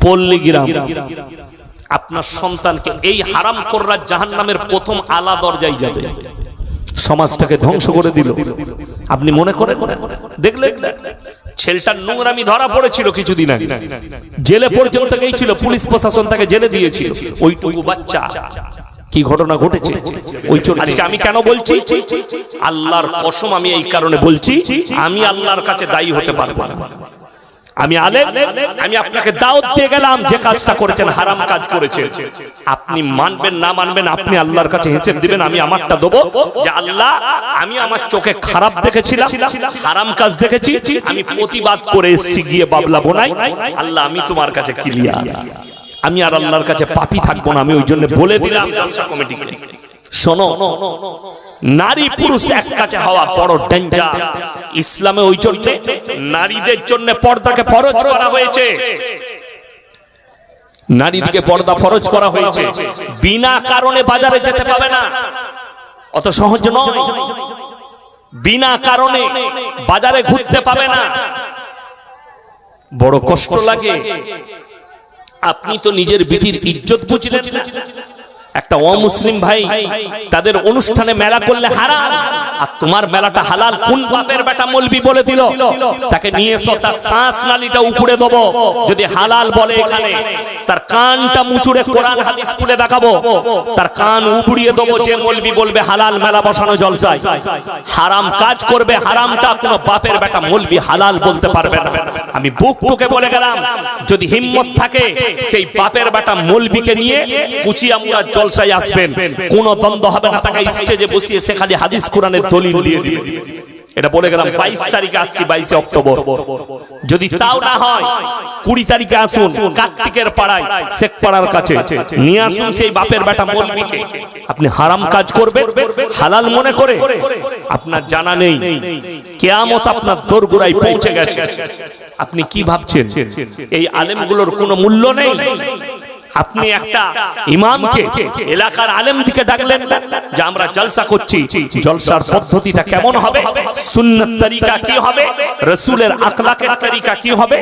পল্লী গ্রাম আপনার সন্তানকে এই হারামখোররা জাহান্নামের প্রথম আলা দরজায় যাবে, সমাজটাকে ধ্বংস করে দিল। আপনি মনে করেন দেখলেন ছেলেটার নোংরামি ধরা পড়েছিল কিছুদিন আগে, জেলে পর্যন্ত গিয়েছিল, পুলিশ প্রশাসন তাকে জেলে দিয়েছিল। ওইটুকু বাচ্চা কি ঘটনা ঘটেছে ওই জন্য আজকে আমি কেন বলছি, আল্লাহর কসম আমি এই কারণে বলছি, আমি আল্লাহর কাছে দায়ী হতে পারবো না। আমি আলেম, আমি আপনাকে দাওয়াত দিয়ে গেলাম, যে কাজটা করেছেন হারাম কাজ করেছেন, আপনি মানবেন না মানবেন আপনি আল্লাহর কাছে হিসেব দিবেন। আমি আমারটা দেবো যে আল্লাহ আমি আমার চোখে খারাপ দেখেছিলাম, হারাম কাজ দেখেছি, আমি প্রতিবাদ করে এসেছি গিয়ে বাবলা বোনাই, আল্লাহ আমি তোমার কাছে ক্লিয়ার, আমি আর আল্লাহর কাছে পাপী থাকবো না। আমি ওই জন্য বলে দিলাম জলসা কমিটিকে, শোনো নারী পুরুষ এক কাছে হওয়া বড় ডেঞ্জার। ইসলামে ওই জন্য নারীদের জন্য পর্দাকে ফরজ করা হয়েছে, নারীদেরকে পর্দা ফরজ করা হয়েছে। বিনা কারণে বাজারে যেতে পাবে না, অত সহজ নয়। বিনা কারণে বাজারে ঘুরতে পাবে না, বড় কষ্ট লাগে। আপনি তো নিজের বিটির ইজ্জত বুঝলেন না। একটা অমুসলিম ভাই তাদের অনুষ্ঠানে মেলা করলে হারাম, আর তোমার মেলাটা হালাল। কোন বাপের বেটা মলবি বলে দিল তাকে নিয়ে এসো, তার শ্বাস নালীটা উপড়ে দেবো, যদি হালাল বলে এখানে তার কানটা মুচুড়ে কোরআন হাদিস খুলে দেখাবো, তার কান উপড়িয়ে দেবো। যে মলবি বলবে হালাল মেলা বসানো জলসায়, হারাম কাজ করবে, হারামটা কোনো বাপের বেটা মলবি হালাল বলতে পারবে না। আমি বুক টুকে বলে গেলাম, যদি হিম্মত থাকে সেই বাপের বেটা মলবিকে নিয়ে কুচিয়ামুড়া জলসায় আসবেন, কোন দ্বন্দ্ব হবে না, তাকে স্টেজে বসিয়ে সে খালি হাদিস কোরআনের দলিল দিয়ে দিবে। এটা বলে গেলাম। 22 তারিখে আসছি, 22 অক্টোবর। যদি তাও না হয় 20 তারিখে আসুন কার্তিকের পাড়ায়, শেখ পাড়ার কাছে নিয়ে আসুন সেই বাপের বেটা মলবিকে। আপনি হারাম কাজ করবেন হালাল মনে করে, আপনার জানা নেই কিয়ামত আপনার দোরগোড়ায় পৌঁছে গেছে। আপনি কি ভাবছেন এই আলেমগুলোর কোনো মূল্য নেই? আপনি একটা ইমামকে এলাকার আলেম দিকে ডাকলেন যে আমরা জলসা করছি, জলসার পদ্ধতিটা কেমন হবে, সুন্নাত তরিকা কি হবে, রাসূলের আখলাকের তরিকা কি হবে,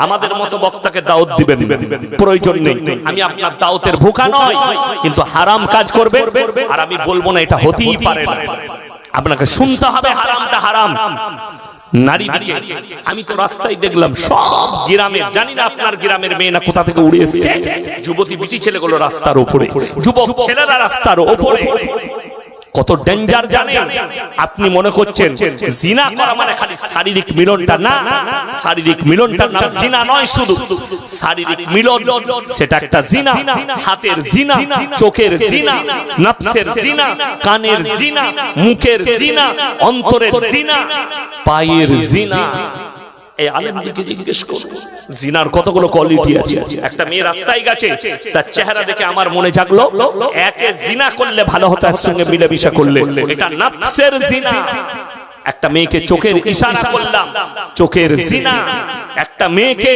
আমাদের মতো বক্তাকে দাওয়াত দিবেন, প্রয়োজন নেই। আমি আপনার দাওয়াতের ভুকা নয়, কিন্তু হারাম কাজ করবে আর আমি বলবো না এটা হতেই পারে না, আপনাকে শুনতে হবে হারামটা হারাম। নারীদিকে আমি তো রাস্তায় দেখলাম সব গ্রামে, জানি না আপনার গ্রামের মেয়ে না কোথা থেকে উড়ে এসেছে, যুবতী বিটি ছেলেগুলো রাস্তার উপরে, যুবক ছেলেরা রাস্তার উপরে। কত ডেঞ্জার জানেন? আপনি মনে করছেন জিনা করা মানে খালি শারীরিক মিলনটা না, শারীরিক মিলনটার নাম জিনা নয়। শুধু শারীরিক মিলন সেটা একটা জিনা, হাতের জিনা, চোখের জিনা, নফসের জিনা, কানের জিনা, মুখের জিনা, অন্তরের জিনা, পায়ের জিনা। এই আলেমদিকে জিজ্ঞেস করুন জিনার কতগুলো কোয়ালিটি আছে। একটা মেয়ে রাস্তায় গেছে, তার চেহারা দেখে আমার মনে জাগলো একে জিনা করলে ভালো হতো, এর সঙ্গে মিলেমিশা করলে, এটা নফসের জিনা। একটা মেয়েকে চোখের ইশারা করলাম, চোখের জিনা। একটা মেয়েকে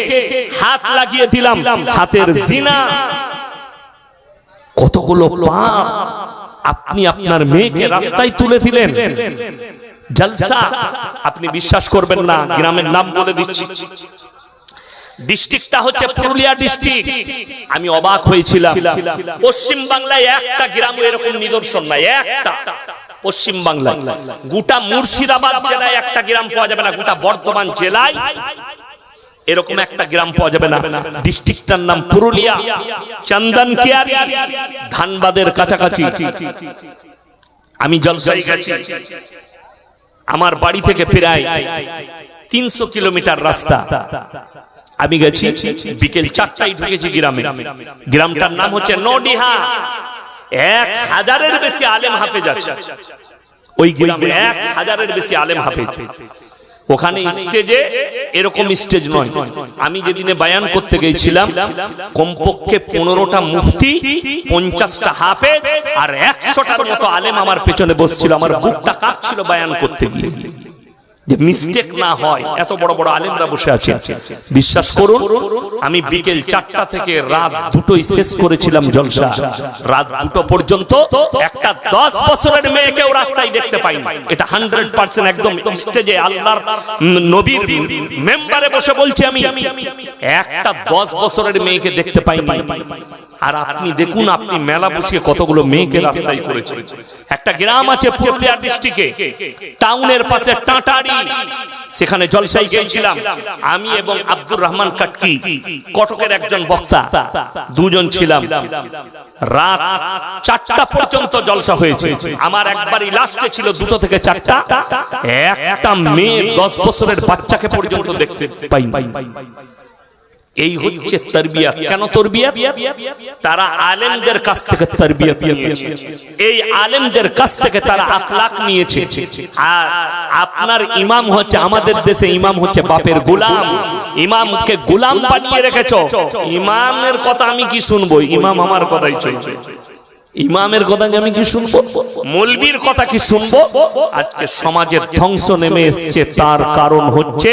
হাত লাগিয়ে দিলাম, হাতের জিনা। কতগুলো পাপ আপনি আপনার মেয়েকে রাস্তায় তুলে দিলেন। জলসা আপনি বিশ্বাস করবেন না, গ্রামের নাম বলে দিচ্ছি, ডিস্ট্রিক্টটা হচ্ছে পুরুলিয়া ডিস্ট্রিক্ট। আমি অবাক হয়েছিলাম, পশ্চিম বাংলায় একটা গ্রাম এরকম নিদর্শন নাই, একটা। পশ্চিম বাংলায় গোটা মুর্শিদাবাদ জেলায় একটা গ্রাম পাওয়া যাবে না, গোটা বর্ধমান জেলায় এরকম একটা গ্রাম পাওয়া যাবে না। ডিস্ট্রিক্টটার নাম পুরুলিয়া, চন্দনকিয়ারি, ধানবাদের কাছাকাছি। আমি জলসায় গেছি, আমার বাড়ি থেকে প্রায় 300 কিলোমিটার রাস্তা। আমি গেছি বিকেল 4টায় ঢুকেছি গ্রামে। গ্রামটার নাম হচ্ছে নডিহা। 1000-এর বেশি আলেম হাফেজ আছে ওই গ্রামে, 1000-এর বেশি আলেম হাফেজ। ওখানে স্টেজে এরকম স্টেজ নয়। আমি যেদিনে বায়ান করতে গিয়েছিলাম কমপক্ষে 15টা মুফতি, 50টা হাফেজ আর 100টার মতো আলেম আমার পেছনে বসছিল। আমার বুকটা কাঁপছিল বায়ান করতে গিয়ে। যে মিস্টেক না হয়। এত বড় বড় আলেমরা বসে আছেন, বিশ্বাস করুন আমি বিকেল 4টা থেকে রাত 2টোয় শেষ করেছিলাম জলসা। রাত 2টো পর্যন্ত একটা 10 বছরের মেয়েকেও রাস্তায় দেখতে পাইনি। এটা 100% একদম স্টেজে আল্লাহর নবীর মেম্বারে বসে বলছি আমি, একটা 10 বছরের মেয়েকে দেখতে পাইনি। আর আপনি দেখুন, আপনি মেলা বসিয়ে কতগুলো মেয়েকে রাস্তায় করেছেন। একটা গ্রাম আছে পুরুলিয়া ডিস্ট্রিক্টে, টাউনের পাশে টাটারি, সেখানে জলসায় গিয়েছিলাম আমি এবং আব্দুর রহমান কাটকি, কটকের একজন বক্তা, দুজন ছিলাম। রাত 4টা পর্যন্ত জলসা হয়েছে। আমার একবারই লাস্টে ছিল 2টো থেকে 4টা, একটা মেয়ে 10 বছরের বাচ্চাকে পর্যন্ত দেখতে পাই। এই হচ্ছে তারবিয়াত। কেন তারবিয়াত? তারা আলেমদের কাছ থেকে তারবিয়াত নিয়েছে, এই আলেমদের কাছ থেকে তারা আখলাক নিয়েছে। আর আপনার ইমাম হচ্ছে, আমাদের দেশে ইমাম হচ্ছে বাপের গোলাম, ইমামকে গোলাম বানিয়ে রেখেছো। ইমামের কথা আমি কি শুনবো? ইমাম আমার কথাই চলছে, ইমামের কথা আমি কি শুনবো? মৌলবীর কথা কি শুনবো? আজকে সমাজের ধ্বংস নেমে এসছে, তার কারণ হচ্ছে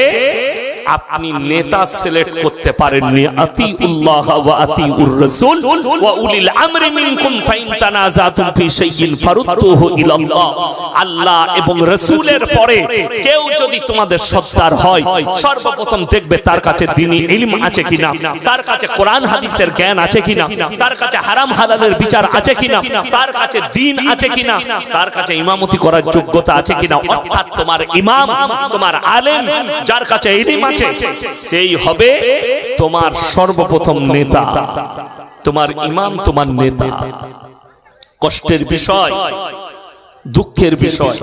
আপনি নেতা সিলেক্ট করতে পারেননি। আতিউল্লাহ ওয়া আতিউর রাসূল ওয়া উলিল আমরি মিনকুম ফাইন তানাযাতুম ফি শাইইন ফারুদ্দুহু ইলাল্লাহ। আল্লাহ এবং রাসূলের পরে কেউ যদি তোমাদের সত্তার হয়, সর্বপ্রথম দেখবে তার কাছে দ্বীনি ইলম আছে কিনা, তার কাছে কোরআন হাদিসের জ্ঞান আছে কিনা, তার কাছে হারাম হালালের বিচার আছে কিনা, তার কাছে দ্বীন আছে কিনা, তার কাছে ইমামতি করার যোগ্যতা আছে কিনা। অর্থাৎ তোমার ইমাম, তোমার আলেম, যার কাছে ইলম আছে, সেই হবে তোমার সর্বপ্রথম নেতা। তোমার ইমাম তোমার নেতা। কষ্টের বিষয়, দুঃখের বিষয়,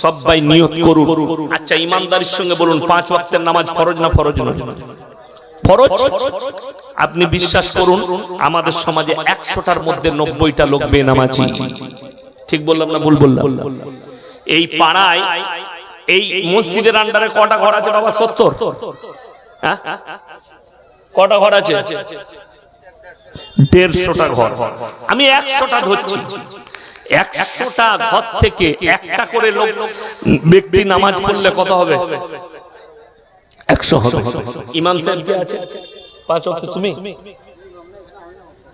সবাই নিয়ত করুন। আচ্ছা ইমানদারির সঙ্গে বলুন, 5 ওয়াক্তের নামাজ ফরজ না ফরজ নয়? ফরজ। আপনি বিশ্বাস করুন আমাদের সমাজে 100টার মধ্যে 90টা লোক বেনামাজি। ঠিক বললাম না ভুল বললাম? এই পাড়ায়, এই মসজিদের আন্ডারে কটা ঘর আছে বাবা? 70। হ্যাঁ, কটা ঘর আছে? 150টা ঘর। আমি 100টা ধরছি। 100টা ঘর থেকে একটা করে লোক ব্যক্তি নামাজ পড়লে কত হবে? 100 হবে। ইমাম সাহেব কে আছে? 5 ওয়াক্ত তুমি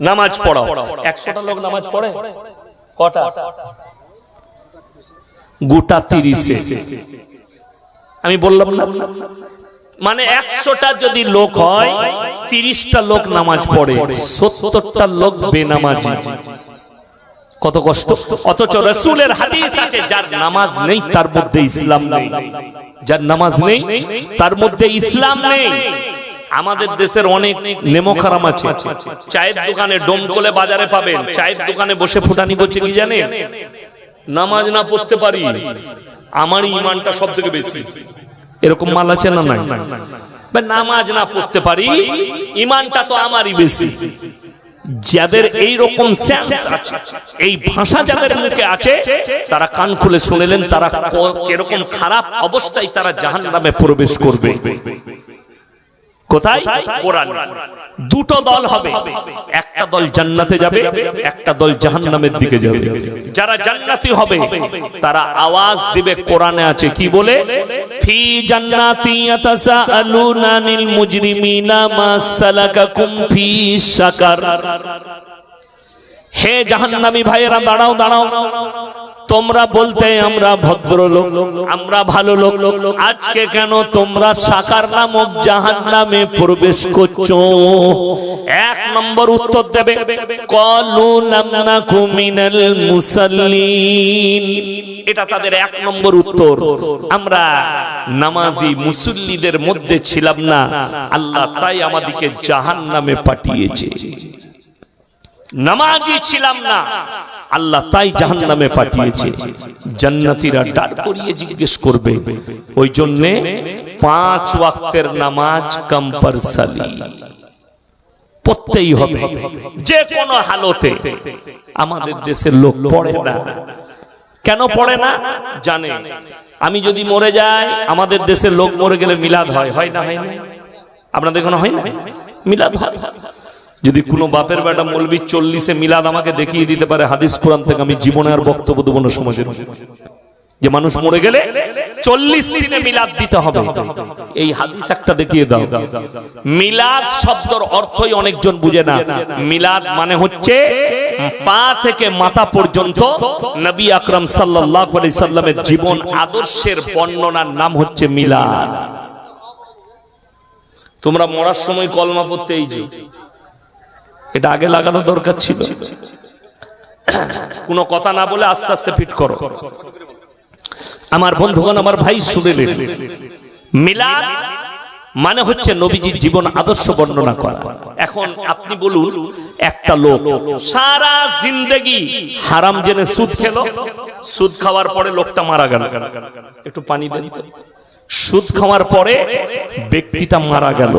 নামাজ পড়াও, 100টা লোক নামাজ পড়ে কটা? গোটা 30। আমি বললাম না, মানে 100টা যদি লোক হয় 30টা লোক নামাজ পড়ে, 70টা লোক বেনামাজি। কত কষ্ট! অথচ রাসূলের হাদিস আছে, যার নামাজ নেই তার মধ্যে ইসলাম নেই, যার নামাজ নেই তার মধ্যে ইসলাম নেই। আমাদের দেশের অনেক নেমোখারাম আছে, চায়ের দোকানে, ডোমকলে বাজারে পাবেন, চায়ের দোকানে বসে ফুটানি করছে কি জানেন? নামাজ না পড়তে পারি, আমার ইমানটা সব থেকে বেশি। এরকম মাল আছে না? নাই। নামাজ না পড়তে পারি, ইমানটা তো আমারই বেশি। যাদের এই রকম সেন্স আছে, এই ভাষা যাদের মুখে আছে, তারা কান খুলে শুনলেন তারা কিরকম খারাপ অবস্থায় তারা জাহান্নামে প্রবেশ করবে। কোথায়? কোরআন। দুটো দল হবে, একটা দল জান্নাতে যাবে, একটা দল জাহান্নামের দিকে যাবে। যারা জান্নাতি হবে তারা আওয়াজ দিবে, কোরআনে আছে কি বলে? ফি জান্নাতি ইয়াতাসাআলুনা আনিল মুজরিমিনা মা সালাকাকুম ফি সাকার। হে জাহান্নামী ভাইয়েরা, দাঁড়াও দাঁড়াও, তোমরা বলতে আমরা ভদ্রলোক, আমরা ভালো লোক, আজকে কেন তোমরা সাকার নামক জাহান্নামে প্রবেশ করছো? 1 নম্বর উত্তর দেবে, ক্বালু লাম নাকু মিনাল মুসাল্লিন। এটা তাদের 1 নম্বর উত্তর, আমরা নামাজি মুসল্লিদের মধ্যে ছিলাম না, আল্লাহ তাই আমাদেরকে জাহান্নামে পাঠিয়েছে। নামাজি ছিলাম না, আল্লাহ তাই জাহান্নামে পাঠিয়েছে। জান্নাতীরা ডাক করিয়ে জিজ্ঞেস করবে। ওই জন্য 5 ওয়াক্তের নামাজ কম্পালসারি পড়তেই হবে, যে কোনো হালতে। আমাদের দেশের লোক পড়ে না। কেন পড়ে না জানে? আমি যদি মরে যাই, আমাদের দেশের লোক মরে গেলে মিলাদ হয়, হয় না? হয় না? আপনাদের কোনো হয় না? মিলাদ হয়। যদি কোনো বাপের বেটা মৌলবি 40-এ মিলাদ আমাকে দেখিয়ে দিতে পারে হাদিস কোরআন থেকে, আমি জীবনে আর বক্তব্য দেব না সমাজের, যে মানুষ মরে গেলে 40 দিনে মিলাদ দিতে হবে। এই হাদিস একটা দেখিয়ে দাও। মিলাদ শব্দের অর্থই অনেকজন বুঝে না। মিলাদ মানে হচ্ছে পা থেকে মাথা পর্যন্ত নবী আকরাম সাল্লাল্লাহু আলাইহি সাল্লামের জীবন আদর্শের বর্ণনার নাম হচ্ছে মিলাদ। তোমরা মরার সময় কলমা পড়তে এই যে এটা আগে লাগানো দরকার ছিল। কোনো কথা না বলে আস্তে আস্তে ফিট করো। আমার বন্ধুগণ, আমার ভাই শুনলেন, মিলাদ মানে হচ্ছে নবীজির জীবন আদর্শ বর্ণনা করা। এখন আপনি বলুন, একটা লোক সারা জিন্দেগি হারাম জেনে সুদ খেলো, সুদ খাওয়ার পরে লোকটা মারা গেল, একটু পানি দেন তো। সুদ খাওয়ার পরে ব্যক্তিটা মারা গেল,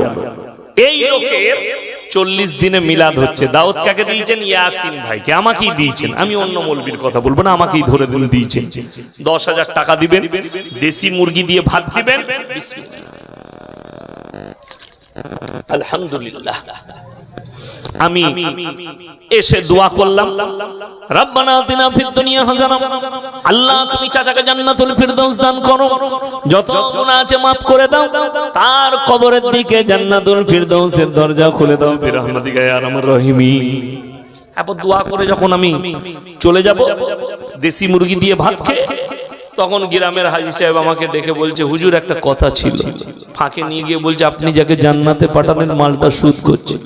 এই লোকের 40 দিনে মিলাদ হচ্ছে। দাওয়াত কাকে দিয়েছেন? ইয়াসিন ভাইকে। আমাকেই দিয়েছেন, আমি অন্য মৌলবীর কথা বলবো না, আমাকেই ধরে ধরে দিয়েছেন। 10,000 টাকা দিবেন, দেশি মুরগি দিয়ে ভাত দিবেন। আলহামদুলিল্লাহ। আমি এসে দোয়া করলাম, রব্বানা আতিনা ফিদ দুনিয়া হাসানা, আল্লাহ তুমি চাচাকে জান্নাতুল ফিরদাউস দান করো, যত গুনাহ আছে maaf করে দাও, তার কবরের দিকে জান্নাতুল ফিরদাউসের দরজা খুলে দাও বিরহমাতিকা ইয়া আরহামার রাহিমিন। এরপর দোয়া করে যখন আমি চলে যাব দেশি মুরগি দিয়ে ভাত খেয়ে, তখন গ্রামের হাজী সাহেব আমাকে ডেকে বলছে, হুজুর একটা কথা ছিল। ফাঁকে নিয়ে গিয়ে বলছে, আপনি যাকে জান্নাতে পাঠালেন মালটা সুদ করছে।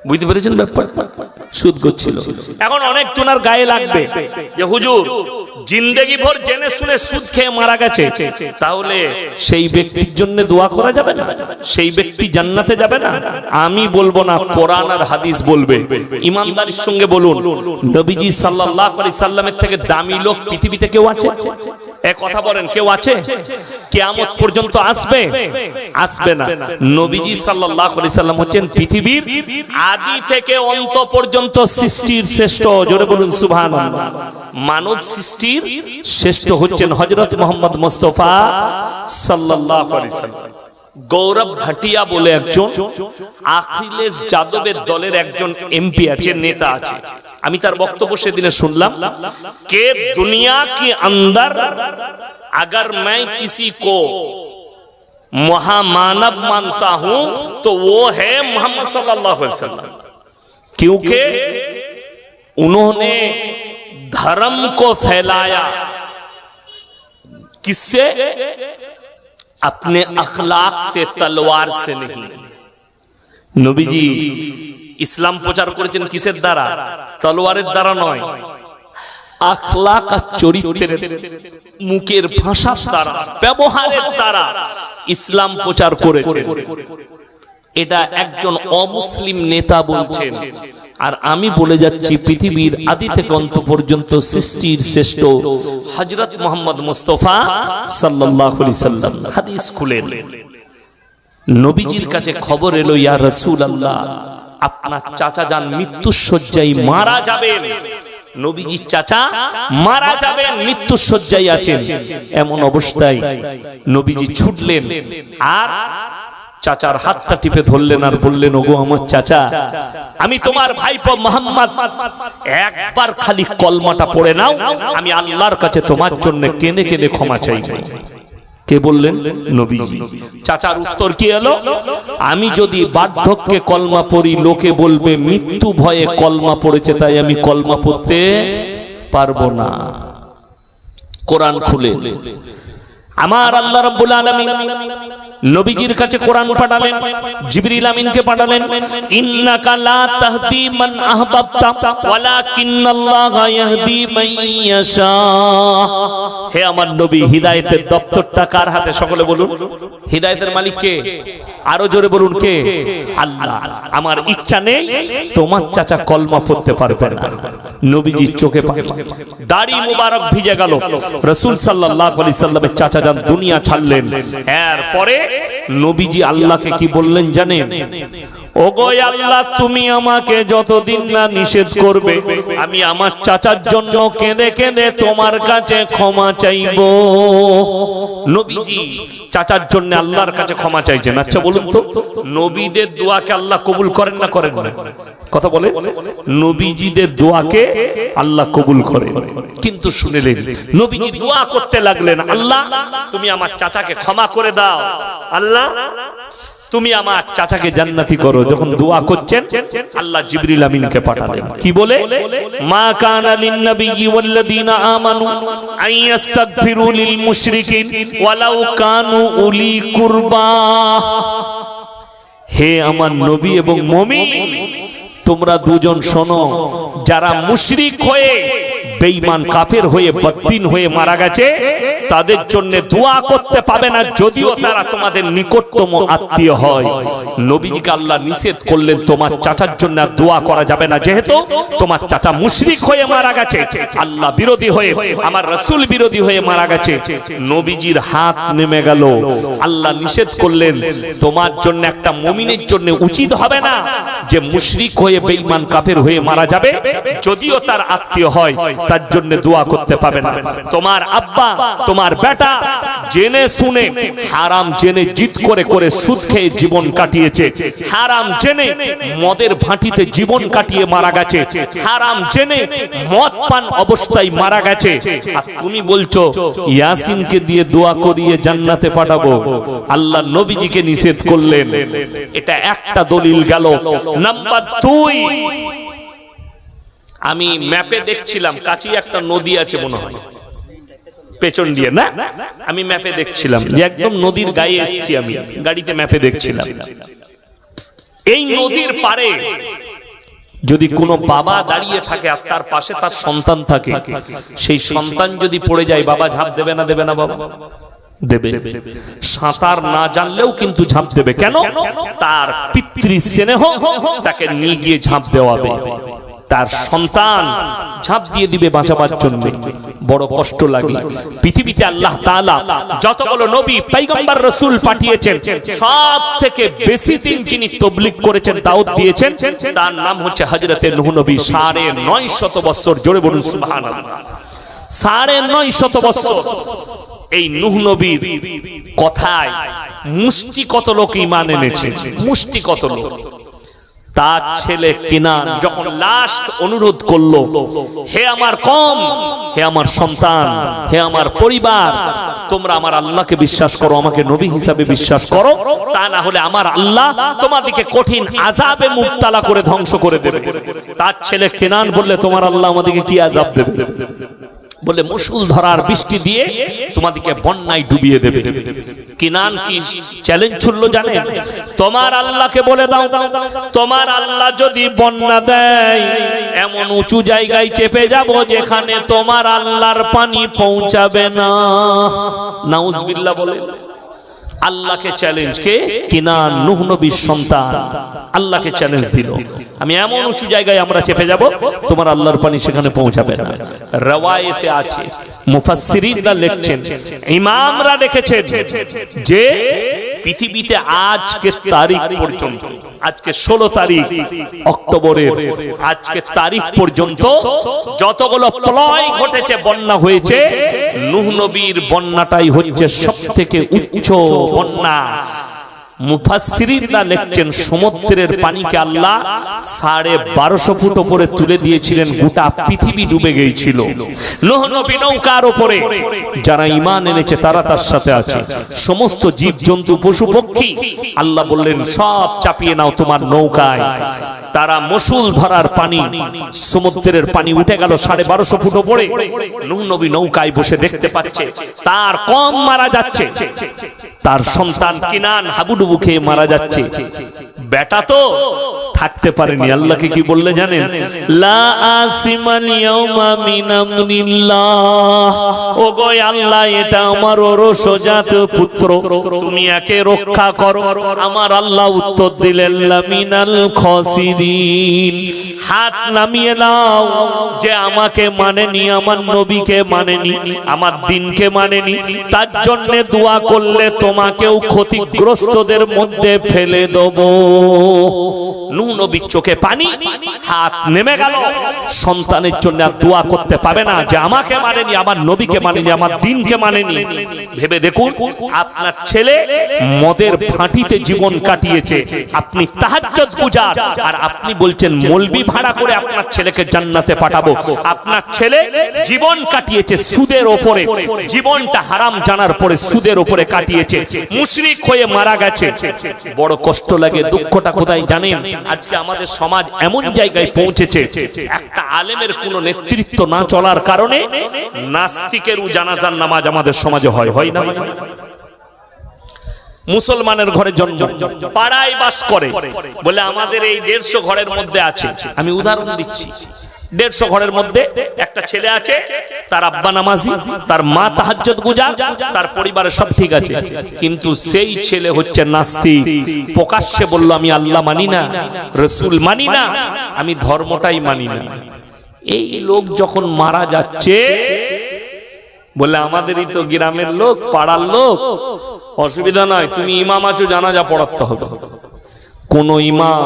বুঝতে পেরেছেন ব্যাপারটা? সুদ করছিল। এখন অনেক জনের গায়ে লাগবে যে হুজুর জিন্দেগি ভর জেনে শুনে সুদ খেয়ে মারা গেছে, তাহলে সেই ব্যক্তির জন্য দোয়া করা যাবে না? সেই ব্যক্তি জান্নাতে যাবে না? আমি বলবো না, কোরআন আর হাদিস বলবে। ইমানদারির সঙ্গে বলুন, নবীজি সাল্লাল্লাহু আলাইহি সাল্লামের থেকে দামি লোক পৃথিবীতে কেউ আছে? এক কথা বলেন, কেউ আছে? কিয়ামত পর্যন্ত আসবে? আসবে না। নবীজি সাল্লাল্লাহু আলাইহি সাল্লাম হচ্ছেন পৃথিবীর আদি থেকে অন্ত পর্যন্ত সৃষ্টির শ্রেষ্ঠ। জোরে বলুন সুবহানাল্লাহ। মানব সৃষ্টির শ্রেষ্ঠ হচ্ছেন হযরত মুহাম্মদ মুস্তাফা সাল্লাল্লাহু আলাইহি সাল্লাম। গৌরব ভাটিয়া বলে একজন আখিলেশ যাদবের দলের একজন এমপি আছে, নেতা আছে। আমি তার বক্তব্য সেদিনে শুনলাম, কে দুনিয়া के अंदर अगर मैं किसी को महामानव मानता हूं तो वो है मोहम्मद सल्लल्लाहु अलैहि वसल्लम, क्योंकि उन्होंने धर्म को फैलाया किससे? अपने अखलाक से, तलवार से नहीं। नबीजी ইসলাম প্রচার করেছেন কিসের দ্বারা? তলোয়ারের দ্বারা নয়, আখলাক আর চরিত্রের, মুখের ভাষার দ্বারা, ব্যবহারের দ্বারা ইসলাম প্রচার করেছেন। এটা একজন অমুসলিম নেতা বলছেন। আর আমি বলে যাচ্ছি, পৃথিবীর আদি থেকে অন্ত পর্যন্ত সৃষ্টির শ্রেষ্ঠ হযরত মুহাম্মদ মুস্তাফা সাল্লাল্লাহু আলাইহি সাল্লাম। হাদিস খুলেন, নবীজির কাছে খবর এলো, ইয়া রাসূলুল্লাহ, আপনার চাচা যান মৃত্যুর শয্যায় মারা যাবেন। নবীজির চাচা মারা যাবেন, মৃত্যুর শয্যায় আছেন। এমন অবস্থায় নবীজি ছুটলেন আর চাচার হাতটা টিপে ধরলেন আর বললেন, ওগো আমার চাচা, আমি তোমার ভাইপো মুহাম্মদ, একবার খালি কলমাটা পড়ে নাও, আমি আল্লাহর কাছে তোমার জন্য কেঁদে কেঁদে ক্ষমা চাইব। কে বললেন? নবীজি। চাচার উত্তর কি এলো? আমি যদি বার্ধক্যে কলমা পড়ি, লোকে বলবে মৃত্যু ভয়ে কলমা পড়েছে, তাই আমি কলমা পড়তে পারবো না। কোরআন খুলে আমার আল্লাহ রাব্বুল আলামিন নবীজির কাছে কোরআন পাঠালেন, জিবরিল আমিনকে পাঠালেন, ইন্নাকা লা তাহদি মান আহবাবতা ওয়ালাকিন্নাল্লাহা ইয়াহদি মান ইয়াশা। হে আমার নবী, হিদায়াতের দপ্তরটা কার হাতে? সকলে বলুন, হিদায়াতের মালিক কে? আরো জোরে বলুন, কে? আল্লাহ। আমার ইচ্ছা নেই তোমার চাচা কলমা পড়তে পারবে না। নবীজির চোখে পানি, দাড়ি মুবারক ভিজে গেল। রাসূল সাল্লাল্লাহু আলাইহি সাল্লামের চাচা যান দুনিয়া ছাড়লেন। এরপরে নবীজি আল্লাহকে কি বললেন জানেন? ওগো আল্লাহ, তুমি আমাকে যতদিন না নিষেধ করবে, আমি আমার চাচার জন্য কেঁদে কেঁদে তোমার কাছে ক্ষমা চাইব। নবীজি চাচার জন্য আল্লাহর কাছে ক্ষমা চাইছেন। আচ্ছা বলুন তো, নবীদের দোয়াকে আল্লাহ কবুল করেন না করেন না? কথা বলে, নবীজিদের দোয়াকে আল্লাহ কবুল করে। কিন্তু শুনলেন নবীজি দোয়া করতে লাগলেন, আল্লাহ তুমি আমার চাচাকে ক্ষমা করে দাও, আল্লাহ তুমি আমার চাচাকে জান্নাতি করো। যখন দোয়া করছেন আল্লাহ জিবরিল আমিনকে পাঠালেন, কি বলে, মা কানা লিন নাবিয়্যি ওয়াল্লাযীনা আমানু আইয়াস্তাগফিরু লিল মুশরিকিন ওয়ালাউ কানু উলি কুরবা। হে আমার নবী এবং মুমিন, তোমরা দুজন শোনো, যারা মুশরিক হয়ে বেঈমান কাফের হয়ে বদ্দিন হয়ে মারা গেছে তাদের জন্য দোয়া করতে পাবে না, যদিও তারা তোমাদের নিকটতম আত্মীয় হয়। নবীজিকে আল্লাহ নিষেধ করলেন তোমার চাচার জন্য দোয়া করা যাবে না, যেহেতু তোমার চাচা মুশরিক হয়ে মারা গেছে, আল্লাহ বিরোধী হয়ে, আমার রাসূল বিরোধী হয়ে মারা গেছে। নবীজির হাত নেমে গেল, আল্লাহ নিষেধ করলেন তোমার জন্য, একটা মুমিনের জন্য উচিত হবে না যে মুশরিক হয়ে বেঈমান কাফের হয়ে মারা যাবে, যদিও তার আত্মীয় হয়, তার জন্য দোয়া করতে পাবে না। তোমার আব্বা তোমার বেটা জেনে শুনে হারাম জেনে জিদ করে করে সুদ খেয়ে জীবন কাটিয়েছে, হারাম জেনে মদের ভাটিতে জীবন কাটিয়ে মারা গেছে, হারাম জেনে মদ পান অবস্থায় মারা গেছে, আর তুমি বলছো ইয়াসিনকে দিয়ে দোয়া করিয়ে জান্নাতে পাঠাবো। আল্লাহ নবীজিকে নিষেধ করলেন, এটা একটা দলিল গেল। নাম্বার 2, আমি ম্যাপে দেখছিলাম কাছে একটা নদী আছে মনে হয় পেছন দিয়ে, না আমি ম্যাপে দেখছিলাম যে একদম নদীর গায়ে এসেছি, আমি গাড়িতে ম্যাপে দেখছিলাম। এই নদীর পারে যদি কোনো বাবা দাঁড়িয়ে থাকে আর তার পাশে তার সন্তান থাকে, সেই সন্তান যদি পড়ে যায় বাবা ঝাঁপ দেবে না, দেবে না? বাবা দেবে। সাঁতার না জানলেও কিন্তু ঝাঁপ দেবে। কেন? তার পিতৃ স্নেহ তাকে নিয়ে গিয়ে ঝাঁপ দেওয়াবে, তার সন্তান ঝাঁপ দিয়ে দিবে বাঁচাবার জন্য। বড় কষ্ট লাগে। পৃথিবীতে আল্লাহ তাআলা যতগুলো নবী পয়গম্বর রাসূল পাঠিয়েছেন, সব থেকে বেশি দিন যিনি তাবলীগ করেছেন, দাওয়াত দিয়েছেন, তার নাম হচ্ছে হযরতে নূহ নবী। 950 বছর, জোরে বলুন সুবহানাল্লাহ। 950 বছর এই নূহ নবীর কথায় মুষ্টি কত লোক ঈমান এনেছে, মুষ্টি কত লোক। তার ছেলে কিনান যখন লাস্ট অনুরোধ করলো, হে আমার কওম, হে আমার সন্তান, হে আমার পরিবার, তোমরা আমার আল্লাহকে বিশ্বাস করো, আমাকে নবী হিসাবে বিশ্বাস করো, তা না হলে আমার আল্লাহ তোমাদেরকে কঠিন আযাবে মুবতালা করে ধ্বংস করে দেবে। তার ছেলে কিনান বললে, তোমার আল্লাহ আমাদেরকে কি আযাব দেবে? বলে মুষল ধরার বৃষ্টি দিয়ে তোমাদেরকে বন্যায় ডুবিয়ে দেবে। কিনান কি চ্যালেঞ্জ ছুড়লো জানেন? তোমার আল্লাহকে বলে দাও, তোমার আল্লাহ যদি বন্যা দেয়, এমন উঁচু জায়গায় চেপে যাব যেখানে তোমার আল্লাহর পানি পৌঁছাবে না। নাউজুবিল্লাহ বলে। আল্লাহকে চ্যালেঞ্জ, কে? কিনান, নূহ নবীর সন্তান, আল্লাহকে চ্যালেঞ্জ দিল, আমি এমন উঁচু জায়গায় আমরা চেপে যাব তোমার আল্লাহর পানি সেখানে পৌঁছাবে না। রওয়ায়েতে আছে, মুফাসসিরিনরা লিখছেন, ইমামরা লিখেছেন যে পৃথিবীতে আজকে তারিখ পর্যন্ত, আজকে 16 তারিখ অক্টোবরের আজকে তারিখ পর্যন্ত যতগুলো প্রলয় ঘটেছে, বন্যা হয়েছে, নূহ নবীর বন্যাটাই হচ্ছে সবথেকে উচ্চ বন্যা। মুফাসসিরিনরা লিখছেন সমুদ্রের পানিকে আল্লাহ 1250 ফুট উপরে তুলে দিয়েছিলেন, গোটা পৃথিবী ডুবে গিয়েছিল। নূহ নবী নৌকার উপরে, যারা ঈমান এনেছে তারা তার সাথে আছে, সমস্ত জীব জন্তু পশু পক্ষী আল্লাহ বললেন সব চাপিয়ে নাও তোমার নৌকায়। তারা মুষল ধরার পানি, সমুদ্রের পানি উঠে গেল 1250 ফুট উপরে। নূহ নবী নৌকায় বসে দেখতে পাচ্ছে তার কম মারা যাচ্ছে, তার সন্তান কিনান হাবুডুবু খেয়ে মারা যাচ্ছে। বেটা তো থাকতে পারেনি। আল্লাহকে কি বললে জানেন? লা আসিমাল ইয়াউমা মিন আমরিল্লাহ, ওগো আল্লাহ এটা আমার ওরসজাত পুত্র, তুমি একে রক্ষা করো। আমার আল্লাহ উত্তর দিলেন লামিনাল খাসিরিন, হাত নামিয়ে নাও যে আমাকে মানেনি, আমার নবীকে মানেনি, আমার দ্বীনকে মানেনি, তার জন্য দোয়া করলে তোমাকেও ক্ষতিগ্রস্তদের মধ্যে ফেলে দেব। নূহ নবীর চোখে পানি, হাত নেমে গেল। সন্তানের জন্য আর দোয়া করতে পাবে না যে আমাকে মানেনি, আমার নবীকে মানেনি, আমার দ্বীনকে মানেনি। ভেবে দেখুন, আপনার ছেলে মদের ফাঁটিতে জীবন কাটিয়েছে, আপনি তাহাজ্জুদ গুজার, আর আপনি বলছেন মলবি ভাড়া করে আপনার ছেলেকে জান্নাতে পাঠাবো। আপনার ছেলে জীবন কাটিয়েছে সুদের ওপরে, জীবনটা হারাম জানার পরে সুদের ওপরে কাটিয়েছে, মুশরিক হয়ে মারা গেছে। বড় কষ্ট লাগে। দুঃখটা কোথায় জানেন? আজকে আমাদের সমাজ এমন জায়গায় পৌঁছেছে, একটা আলেমের কোনো নেতৃত্ব না চলার কারণে নাস্তিকেরও জানাজার নামাজ আমাদের সমাজে হয় না? মুসলমানের ঘরে জন্ম, পাড়ায় বাস করে বলে আমাদের এই 150 ঘরের মধ্যে আছে, আমি উদাহরণ দিচ্ছি, 150 ঘরের মধ্যে একটা ছেলে আছে, তার আব্বা নামাজি, তার মা তাহাজ্জুদ গুজার, তার পরিবারের সব ঠিক আছে, কিন্তু সেই ছেলে হচ্ছে নাস্তিক। প্রকাশ্যে বলল আমি আল্লাহ মানি না, রাসূল মানি না, আমি ধর্মটাই মানি না। এই লোক যখন মারা যাচ্ছে বলে আমাদেরই তো গ্রামের লোক, পাড়ার লোক, অসুবিধা নয়, তুমি ইমাম আছো, জানাজা পড়াতে হবে। কোন ইমাম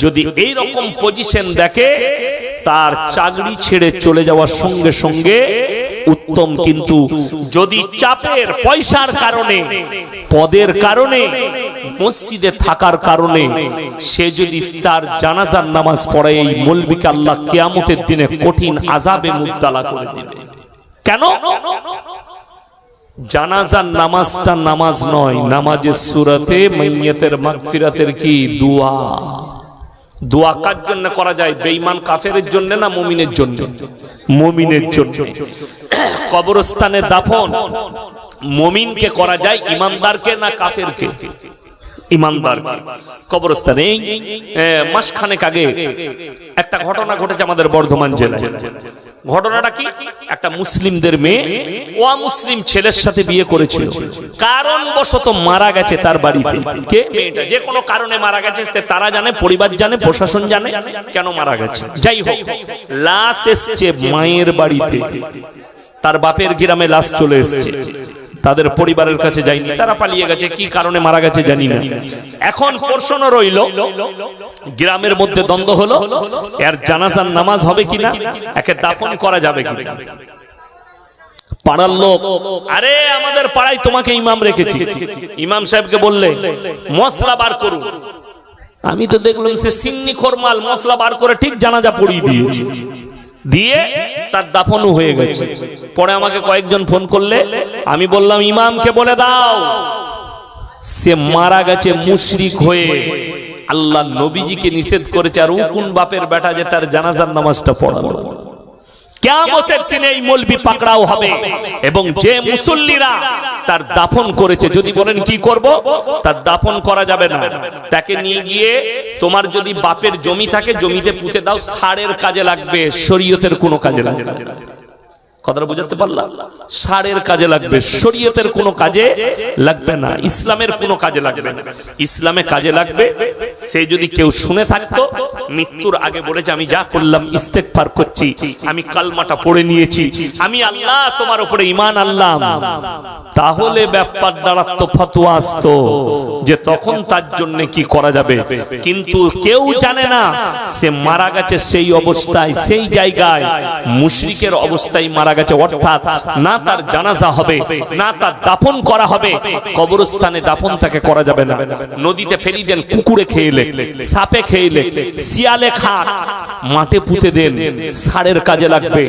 যদি এই রকম পজিশন দেখে, তার চাকরি ছেড়ে চলে যাওয়ার সঙ্গে সঙ্গে উত্তম। কিন্তু যদি চাপের, পয়সার কারণে, পদের কারণে, মসজিদে থাকার কারণে সে যদি তার জানাজার নামাজ পড়ে, এই মৌলবীকে আল্লাহ কিয়ামতের দিনে কঠিন আযাবে মুবতালা করে দিবে। কেন? জানাজার নামাজটা নামাজ নয়, নামাজের সূরাতে মাইয়াতের মাগফিরাতের কি দোয়া। দোয়া কার জন্য করা যায়? বেঈমান কাফেরের জন্য না মুমিনের জন্য? মুমিনের জন্য। কবরস্থানে দাফন মুমিনকে করা যায়, ইমানদারকে না কাফেরকে? ইমানদারকে। কবরস্থানে মাসখানেক আগে একটা ঘটনা ঘটেছে আমাদের বর্ধমান জেলায়। ঘটনাটা কি? একটা মুসলিমদের মেয়ে অমুসলিম ছেলের সাথে বিয়ে করেছিল, কারণবশত মারা গেছে তার বাড়িতে। কে? মেয়েটা। যে কোনো কারণে মারা গেছে, তারা জানে, পরিবার জানে, প্রশাসন জানে কেন মারা গেছে। যাই হোক, লাশ এসছে মায়ের বাড়িতে, তার বাপের গ্রামে লাশ চলে এসছে, তাদের পরিবারের কাছে যায়নি, তারা পালিয়ে গেছে, কি কারণে মারা গেছে জানি না। এখন প্রশ্ন রইল, গ্রামের মধ্যে দ্বন্দ্ব হলো, এর জানাজার নামাজ হবে কিনা, একে দাফন করা যাবে কিনা। পাড়ার লোক, আরে আমাদের পাড়ায় তোমাকে ইমাম রেখেছি, ইমাম সাহেবকে বললে মশলা বার করুন। আমি তো দেখলাম সে সিন্নি খরমাল, মশলা বার করে ঠিক জানাজা পড়িয়ে দিয়েছে, দিয়ে তার দাফনও হয়ে গেছে। পরে আমাকে কয়েকজন ফোন করলে, আমি বললাম ইমামকে বলে দাও সে মারা গেছে মুশরিক হয়ে, আল্লাহ নবীজিকে নিষেধ করেছে, আর ও কোন বাপের বেটা যে তার জানাজার নামাজটা পড়ালো। কিয়ামতের দিনে এই মৌলবি পাকড়াও হবে, এবং যে মুসল্লিরা তার দাফন করেছে, যদি বলেন কি করব, তার দাফন করা যাবে না, তাকে নিয়ে গিয়ে তোমার যদি বাপের জমি থাকে জমিতে পুঁতে দাও, সারের কাজে লাগবে, শরীয়তের কোনো কাজে লাগবে না। কথাটা বুঝাতে পারলাম? সারের কাজে লাগবে, শরীয়তের কোনো কাজে লাগবে না, ইসলামের কোনো কাজে লাগবে না। ইসলামে কাজে লাগবে। সে যদি কেউ শুনে থাকতো, মৃত্যুর আগে বলেছে আমি যা করলাম ইস্তেগফার করছি, আমি কালমাটা পড়ে নিয়েছি, আমি আল্লাহ তোমার উপরে ঈমান আনলাম, তাহলে ব্যাপার দাঁড়াতো, ফতোয়া আসতো যে তখন তার জন্য কি করা যাবে। কিন্তু কেউ জানে না সে মারা গেছে সেই অবস্থায়, সেই জায়গায় মুশরিকের অবস্থায় মারা গেছে, অর্থাৎ না তার জানাজা হবে, না তার দাফন করা হবে। কবরস্থানে দাফন তাকে করা যাবে না। নদীতে ফেলি দেন, কুকুরে খেয়েলে, সাপে খেয়েলে, শিয়ালে খাক, মাঠে পুঁতে দেন, সারের কাজে লাগবে।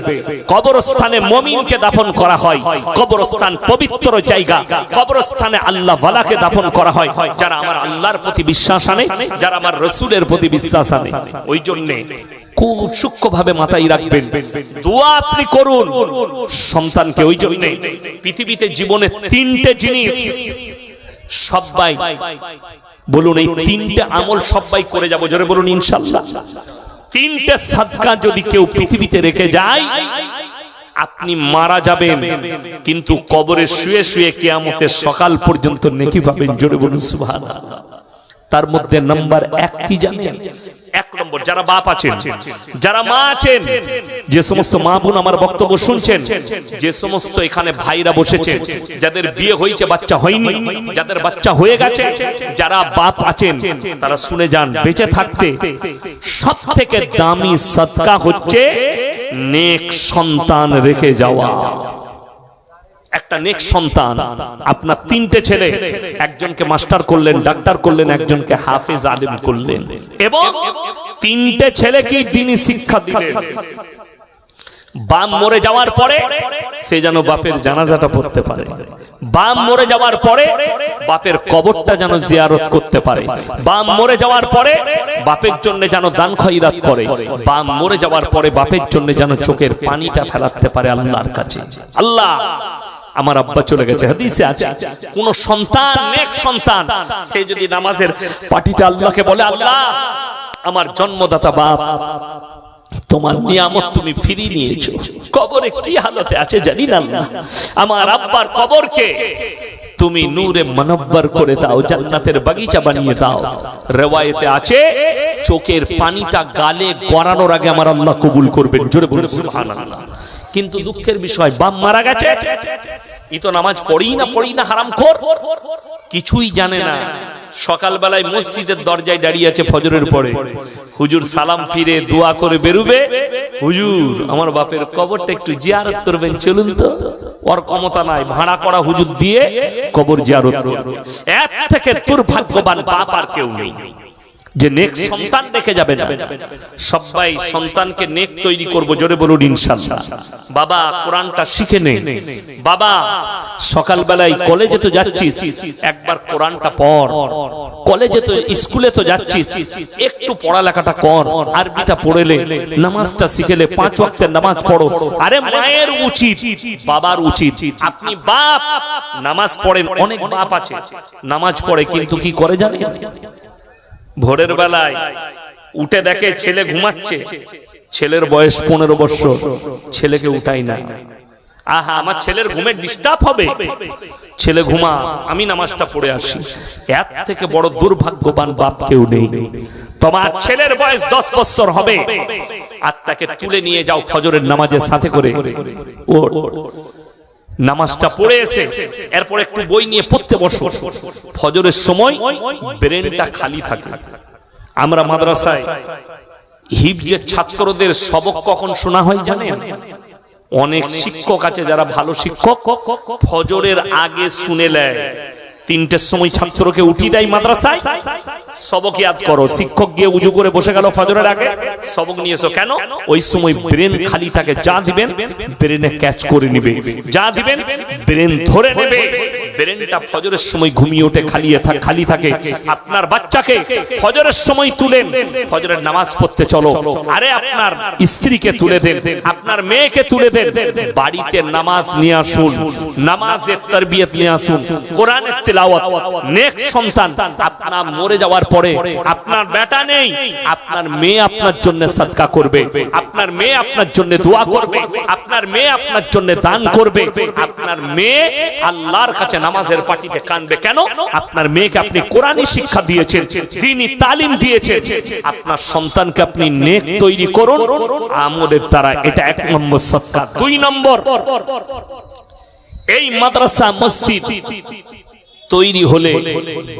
কবরস্থানে মুমিনকে দাফন করা হয়, কবরস্থান পবিত্র জায়গা, কবরস্থানে আল্লাহ ওয়ালাকে দাফন করা হয়, যারা আমার আল্লাহর প্রতি বিশ্বাস আনে, যারা আমার রাসূলের প্রতি বিশ্বাস আনে। ওই জন্য খুব সূক্ষ্মভাবে মাথায় রাখবেন, দোয়া আপনি করুন সন্তানকে। ওই জন্য পৃথিবীতে জীবনে 3টে জিনিস সবাই বলুন, এই 3টে আমল সবাই করে যাব, জোরে বলুন ইনশাআল্লাহ। 3টে সাদকা যদি কেউ পৃথিবীতে রেখে যায়, আপনি মারা যাবেন কিন্তু কবরে শুয়ে শুয়ে কিয়ামতের সকাল পর্যন্ত নেকি পাবেন, জোরে বলুন সুবহানাল্লাহ। তার মধ্যে নাম্বার 1 কি জানেন? 1 নম্বর নম্বর, যারা বাপ আছেন, যারা মা আছেন, যে সমস্ত মা বোন আমার বক্তব্য শুনছেন, যে সমস্ত এখানে ভাইরা বসেছেন, যাদের বিয়ে হয়েছে বাচ্চা হয়নি, যাদের বাচ্চা হয়ে গেছে, যারা বাপ আছেন, তারা শুনে যান, বেঁচে থাকতে সব থেকে দামি সদকা হচ্ছে নেক সন্তান রেখে যাওয়া। একটা নেক সন্তান। আপনার তিনটে ছেলে, একজনকে মাস্টার করলেন, ডাক্তার করলেন, একজনকে হাফেজ আলেম করলেন, এবং তিনটে ছেলেকে দ্বীনি শিক্ষা দিলেন। বাপ মরে যাওয়ার পরে সে যেন বাপের জানাজাটা পড়তে পারে, বাপ মরে যাওয়ার পরে বাপের কবরটা যেন জিয়ারত করতে পারে, বাপ মরে যাওয়ার পরে বাপের জন্য যেন দান খয়রাত করে, বাপ মরে যাওয়ার পরে বাপের জন্য যেন চোখের পানিটা ফেলাতে পারে আল্লাহর কাছে। আল্লাহ, আমার আব্বা চলে গেছে, হাদিসে আছে, কোন সন্তান, নেক সন্তান, সে যদি নামাজের পাটিতে আল্লাহকে বলে, আল্লাহ আমার জন্মদাতা বাপ, তোমার নিয়ামত তুমি ফিরিয়ে নিয়েছো, কবরে কি হালতে আছে জানি না, আল্লাহ আমার আব্বার কবরকে তুমি নূরে মুনাব্বার করে দাও, জান্নাতের বাগিচা বানিয়ে দাও। riwayate আছে চোখের পানিটা গালে গড়ানোর আগে আমার আল্লাহ কবুল করবেন, জোরে বলুন সুবহানাল্লাহ। কিন্তু দুঃখের বিষয়, বাপ মারা গেছে, ই তো নামাজ পড়ি না হারামখোর, কিছুই জানে না। সকালবেলায় মসজিদের দরজায় দাঁড়িয়ে আছে ফজরের পরে, হুজুর সালাম ফিরে দোয়া করে বেরুবে, হুজুর আমার বাপের কবরটা একটু জিয়ারত করবেন, চলুন তো। ওর ক্ষমতা নাই, ভাড়া করা হুজুর দিয়ে কবর জিয়ারত করবে। এর থেকে দুর্ভাগ্যবান বাপ আর কেউ নেই যে নেক সন্তান রেখে যাবে না। সবাই সন্তানকে নেক তৈরি করব, জোরে বলুন ইনশাআল্লাহ। বাবা কোরআনটা শিখে নে, বাবা সকালবেলায় কলেজে তো যাচ্ছিস, একবার কোরআনটা পড়, কলেজে তো স্কুলে তো যাচ্ছিস, একটু পড়ালেখাটা কর, আরবিটা পড়লে, নামাজটা শিখেলে, 5 ওয়াক্তের নামাজ পড়ো। আরে মায়ের উচিত, বাবার উচিত। আপনি বাপ, নামাজ পড়েন, অনেক বাপ আছে নামাজ পড়ে কিন্তু কি করে জানেন? ভোরের বেলায় উঠে দেখে ছেলে ঘুমাচ্ছে, ছেলের বয়স 15 বছর, ছেলেকে উঠাই না। আহা, আমার ছেলের ঘুমে ডিস্টার্ব হবে, ছেলে ঘুমা, আমি নামাজটা পড়ে আসি। এর থেকে বড় দুর্ভাগ্যবান বাপ কেউ নেই। তোমার ছেলের বয়স 10 বছর হবে, আর তাকে তুলে নিয়ে যাও ফজরের নামাজের সাথে করে, ও নামাজটা পড়ে এসে এরপর একটু বই নিয়ে পড়তে বসো। ফজরের সময় ব্রেনটা খালি থাকে। আমরা মাদ্রাসায় হিফজের ছাত্রদের সবক কখন শোনা হয় জানেন? অনেক শিক্ষক আছে যারা ভালো শিক্ষক, ফজরের আগে শুনে নেয়। 3টের সময় ছাত্রকে উঠিয়ে দেয় মাদ্রাসায়, সবক ইয়াদ করো। শিক্ষক গিয়ে উজু করে বসে গেল ফজরের আগে, সবক নিয়ে এসো। কেন? ওই সময় ব্রেন খালি থাকে, যা দিবেন ব্রেনে ক্যাচ করে নেবে, যা দিবেন ব্রেন ধরে নেবে। ব্রেনটা ফজরের সময় ঘুমিয়ে ওঠে, খালি থাকে। আপনার বাচ্চাকে ফজরের সময় তুলেন, ফজরের নামাজ পড়তে চলো। আরে আপনার স্ত্রীকে তুলে দেন, আপনার মেয়েকে তুলে দেন, বাড়িতে নামাজ নিয়ে আসুন, নামাজের তারবিয়ত নিয়ে আসুন, কোরআনের তিলাওয়াত। নেক সন্তান। আপনার মরে যাওয়ার পরে আপনার বেটা নেই, আপনার মেয়ে আপনার জন্য সাদকা করবে, আপনার মেয়ে আপনার জন্য দোয়া করবে, আপনার মেয়ে আপনার জন্য দান করবে, আপনার মেয়ে আল্লাহর কাছে নামাজের পাটিতে কানবে। কেন? আপনার মেয়েকে আপনি কোরআনী শিক্ষা দিয়েছেন, দ্বীনি তালিম দিয়েছেন। আপনার সন্তানকে আপনি নেক তৈরি করুন আমলের দ্বারা, এটা 1 নম্বর সাদকা। 2 নম্বর, এই মাদ্রাসা মসজিদ তৈরি হলে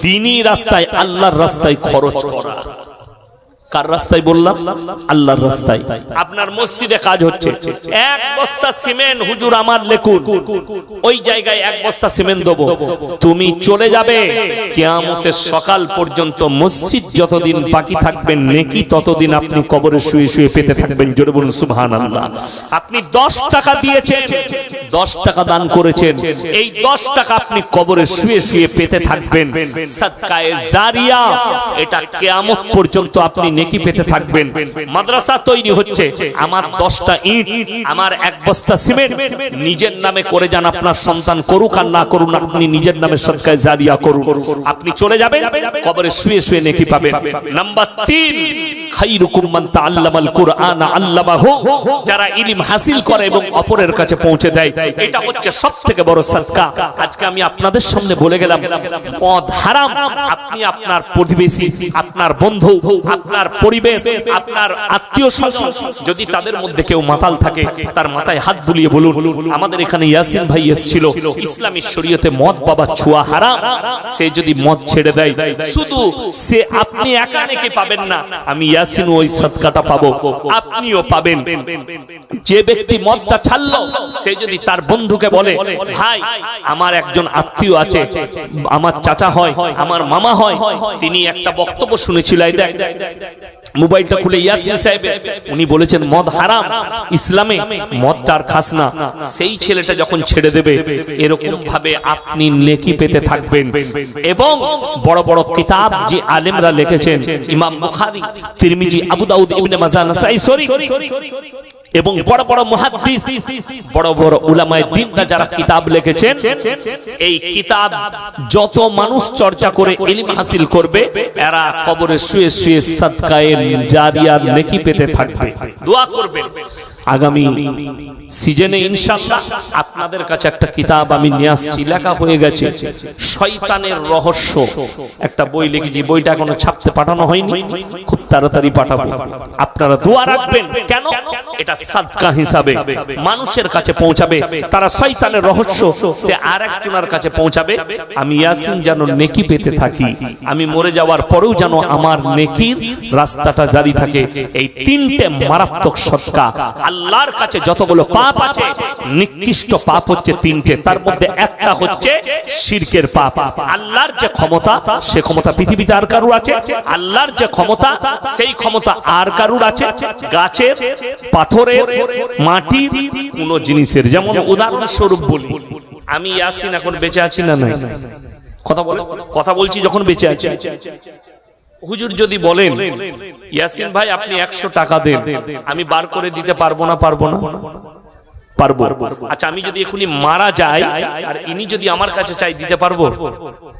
দ্বীনি রাস্তায়, আল্লাহর রাস্তায় খরচ করা। কার রাস্তায় বললাম? আল্লাহর রাস্তায়। আপনার মসজিদে কাজ হচ্ছে, 1 বস্তা সিমেন্ট হুজুর আমার লেখুন, ওই জায়গায় 1 বস্তা সিমেন্ট দেবো। তুমি চলে যাবে, কিয়ামতের সকাল পর্যন্ত মসজিদ যতদিন বাকি থাকবেন, নেকি ততদিন আপনি কবরে শুয়ে শুয়ে পেতে থাকবেন। জোরে বলুন সুবহানাল্লাহ। আপনি 10 টাকা দিয়েছেন, 10 টাকা দান করেছেন, এই 10 টাকা আপনি কবরে শুয়ে শুয়ে পেতে থাকবেন। সাদকায়ে জারিয়া, এটা কিয়ামত পর্যন্ত আপনি নেকি পেতে থাকবেন। মাদ্রাসা তৈরি হচ্ছে, আমার 10টা ইট, আমার 1 বস্তা সিমেন্ট নিজের নামে করে যান। আপনার সন্তান করুক আর না করুন, আপনি নিজের নামে সদকায়ে জারিয়া করুন। আপনি চলে যাবেন, কবরে শুয়ে শুয়ে নেকি পাবেন। নাম্বার 3, খায়রুকুম মান তাআল্লামাল কুরআন আল্লামাহু, যারা ইলম হাসিল করে এবং অপরের কাছে পৌঁছে দেয়, এটা হচ্ছে সবথেকে বড় সাদকা। আজকে আমি আপনাদের সামনে বলে গেলাম মদ হারাম। আপনি আপনার প্রতিবেশী, আপনার বন্ধু, আপনার পরিবেশ, আপনার আত্মীয় স্বজন যদি তাদের মধ্যে কেউ মাতাল থাকে, তার মাথায় হাত বুলিয়ে বলুন, আমাদের এখানে ইয়াসিন ভাই এসেছিল, ইসলামী শরীয়তে মদ বাবা ছোঁয়া হারাম। সে যদি মদ ছেড়ে দেয়, শুধু সে আপনি একা নাকি পাবেন না, আমি ইয়াসিন ওই সদকাটা পাবো, আপনিও পাবেন। যে ব্যক্তি মদটা ছাড়লো, সে যদি তার বন্ধুকে বলে, ভাই আমার একজন আত্মীয় আছে, আমার চাচা হয়, আমার মামা হয়, তিনি একটা বক্তব্য শুনেছিল, এই দেখ মোবাইলটা খুলে ইয়াসিন সাহেব উনি বলেছেন মদ হারাম, ইসলামে মদটা আর খাস না, সেই ছেলেটা যখন ছেড়ে দেবে, এরকম ভাবে আপনি নেকি পেতে থাকবেন। এবং বড় বড় কিতাব যে আলেমরা লিখেছেন, ইমাম বুখারী, তিরমিজি, আবু দাউদ, ইবনে মাজাহ, নাসাঈ, শরীফ এবং বড় বড় মুহাদ্দিস, বড় বড় উলামায়ে দ্বীনরা যারা কিতাব লিখেছেন, এই কিতাব যত মানুষ চর্চা করে ইলম হাসিল করবে, এরা কবরে শুয়ে শুয়ে সাদকায়ে জারিয়ার নেকি পেতে থাকবে। দোয়া করবেন। আগামী সিজনে ইনশাআল্লাহ আপনাদের কাছে একটা কিতাব আমি নিয়ে আসছি, লেখা হয়ে গেছে শয়তানের রহস্য, একটা বই লিখেছি, বইটা এখনো ছাপতে পাঠানো হয়নি, খুব তাড়াতাড়ি পাঠাবো। আপনারা দোয়া রাখবেন, কেন এটা সাদকা হিসাবে মানুষের কাছে পৌঁছাবে, তারা শয়তানের রহস্য সে আরেকজনের কাছে পৌঁছাবে। আমি ইয়াসিন যেন নেকি পেতে থাকি, আমি মরে যাওয়ার পরেও যেন আমার নেকির রাস্তাটা জারি থাকে। এই তিনটে মারাত্মক সদকা। আল্লাহর কাছে যতগুলো পাপ আছে, নিকৃষ্ট পাপ হচ্ছে তিনটে, তার মধ্যে একটা হচ্ছে শিরকের পাপ। আল্লাহর যে ক্ষমতা, সে ক্ষমতা পৃথিবীতে আর কারুর আছে? আল্লাহর যে ক্ষমতা, সেই ক্ষমতা আর কারুর আছে? গাছের, পাথরের, মাটির, কোন জিনিসের। যেমন উদাহরণস্বরূপ বলি, আমি ইয়াসিন এখন বেঁচে আছি না নাই? কথা বলছি যখন বেঁচে আছি। হুজুর যদি বলেন ইয়াসিন ভাই আপনি 100 টাকা দেন, আমি বার করে দিতে পারবো না? পারবো। আচ্ছা, আমি যদি এখনই মারা যাই আর ইনি যদি আমার কাছে চাই, দিতে পারবো?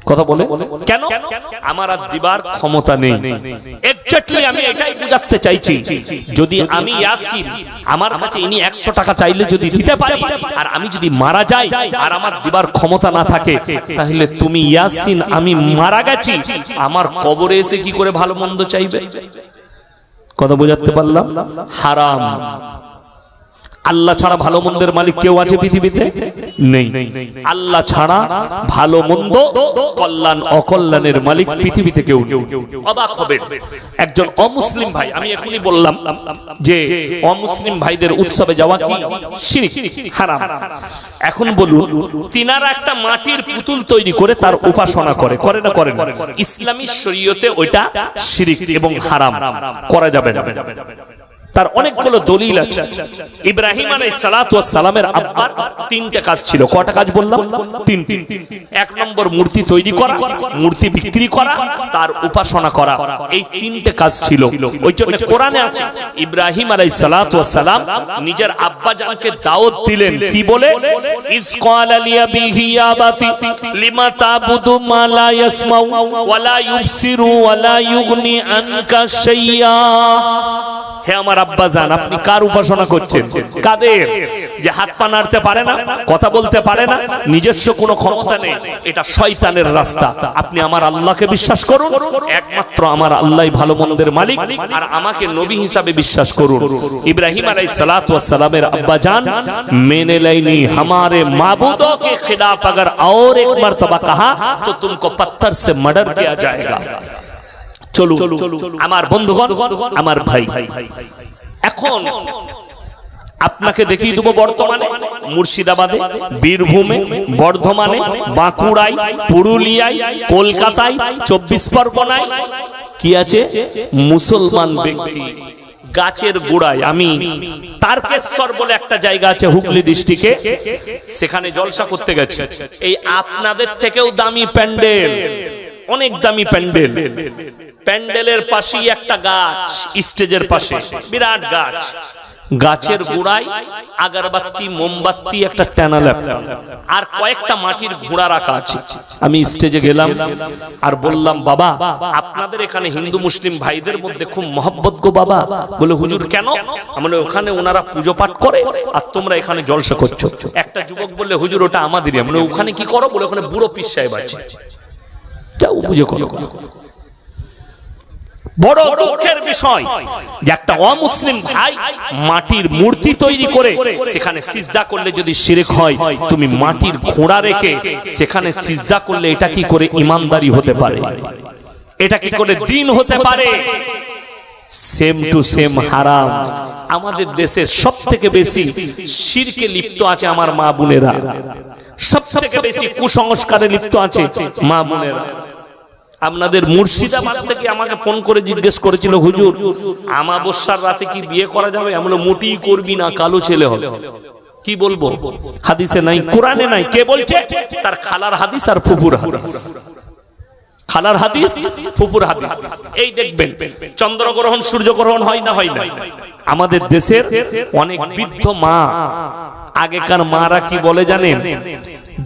কথা বলে কেন? আমার আর দিবার ক্ষমতা নেই। এক্স্যাক্টলি আমি এটাই বুঝাতে চাইছি, যদি আমি ইয়াসিন, আমার কাছে ইনি 100 টাকা চাইলে যদি দিতে পারি, আর আমি যদি মারা যাই আর আমার দিবার ক্ষমতা না থাকে, তাহলে তুমি ইয়াসিন, আমি মারা গেছি, আমার কবরে এসে কি করে ভালো মন্দ চাইবে? কথা বোঝাতে পারলাম? হারাম। আল্লাহ ছাড়া ভালো মন্দের মালিক কেউ আছে পৃথিবীতে? নেই। আল্লাহ ছাড়া ভালো মন্দ, কল্যাণ অকল্যাণের মালিক পৃথিবীতে কেউ নেই। অবাক হবে একজন অমুসলিম ভাই, আমি এখনই বললাম যে অমুসলিম ভাইদের উৎসবে যাওয়া কি শিরক, হারাম। এখন বলুন, তিনারা একটা মাটির পুতুল তৈরি করে তার উপাসনা করে না করে না? ইসলামী শরীয়তে ওইটা শিরক এবং হারাম, করা যাবে না। তার অনেকগুলো দলিল আছে। ইব্রাহিম আলাইহিস সালাতু ওয়াস সালামের আব্বার তিনটা কাজ ছিল। কয়টা কাজ বললাম? তিনটি। এক নম্বর মূর্তি তৈরি করা, মূর্তি বিক্রি করা, তার উপাসনা করা, এই তিনটে কাজ ছিল। ওই জন্য কোরআনে আছে ইব্রাহিম আলাইহিস সালাতু ওয়াস সালাম নিজের আব্বা জানকে দাওয়াত দিলেন, কি বলে? ইস ক্বালা লিয়াবিহি ইয়া বাতি লিমা তাবুদু মা লা ইয়াসমাউ ওয়া লা ইউবসিরু ওয়া লা ইউগনি আনকা শাইয়া। হে আমার আব্বা জান, আপনি কার উপাসনা করছেন? কাদের? যে হাত পা নাড়তে পারে না, কথা বলতে পারে না, নিজস্ব কোনো ক্ষমতা নেই, এটা শয়তানের রাস্তা। আপনি আমার আল্লাহকে বিশ্বাস করুন, একমাত্র আমার আল্লাহই ভালো মন্দের মালিক, আর আমাকে নবী হিসাবে বিশ্বাস করুন। ইব্রাহিম আলাইহিস সালাতু ওয়াস সালামের আব্বা জান মেনে लेनी हमारे माबूदों के खिलाफ अगर और एक मर्तबा कहा तो तुमको पत्थर से मर्डर किया जाएगा। চলুন আমার বন্ধুগণ, আমার ভাই, এখন আপনাকে দেখিয়ে দেব বর্তমানে মুর্শিদাবাদে, বীরভূমে, বর্ধমানে, বাঁকুড়ায়, পুরুলিয়ায়, কলকাতায়, 24 পরগনায় কি আছে? মুসলমান ব্যক্তি গাছের গোড়ায়, আমি তারকেশ্বর বলে একটা জায়গা আছে হুগলি ডিস্ট্রিক্টে, সেখানে জলসা করতে গেছে। এই আপনাদের থেকেও দামি প্যান্ডেল, অনেক দামি প্যান্ডেল, প্যান্ডেলের পাশেই একটা গাছ, স্টেজের পাশে বিরাট গাছ। গাছের গোড়ায় আগরবাতি মোমবাতি একটা টানা ল্যাপটপ আর কয়েকটা মাটির ঘোড়া রাখা আছে। আমি স্টেজে গেলাম আর বললাম, বাবা আপনাদের এখানে হিন্দু মুসলিম ভাইদের মধ্যে খুব মহব্বত গো বাবা। বলে হুজুর কেন? মানে ওখানে ওনারা পুজো পাঠ করে আর তোমরা এখানে জলসা করছো। একটা যুবক বললে, হুজুর ওটা আমাদেরই। মানে ওখানে কি করো? বলে ওখানে বুড়ো পীর সাহেব আছে, যাও পুজো করো। বড় দুঃখের বিষয় যে একটা অমুসলিম ভাই মাটির মূর্তি তৈরি করে সেখানে সিজদা করলে যদি শিরক হয়, তুমি মাটির ঘোড়া রেখে সেখানে সিজদা করলে এটা কি করে ইমানদারি হতে পারে? এটা কি করে দ্বীন হতে পারে? সেম টু সেম হারাম। আমাদের দেশে সবথেকে বেশি শিরকে লিপ্ত আছে আমার মা বোনেরা, সবথেকে বেশি কুসংস্কারে লিপ্ত আছে মা বোনেরা। আপনাদের মুর্শিদাবাদ থেকে আমাকে ফোন করে জিজ্ঞেস করেছিল, হুজুর আমাবস্যার রাতে কি বিয়ে করা যাবে? আমি বললাম, মোটেই করবি না, কালো ছেলে হবে। কি বলবো? হাদিসে নাই, কোরআনে নাই। কে বলছে? তার খালার হাদিস আর ফুফুর হাদিস। খালার হাদিস, ফুফুর হাদিস। এই দেখবেন চন্দ্রগ্রহণ সূর্যগ্রহণ হয় না হয় না। আমাদের দেশের অনেক বৃদ্ধ মা, আগেকার মারা কি বলে জানেন?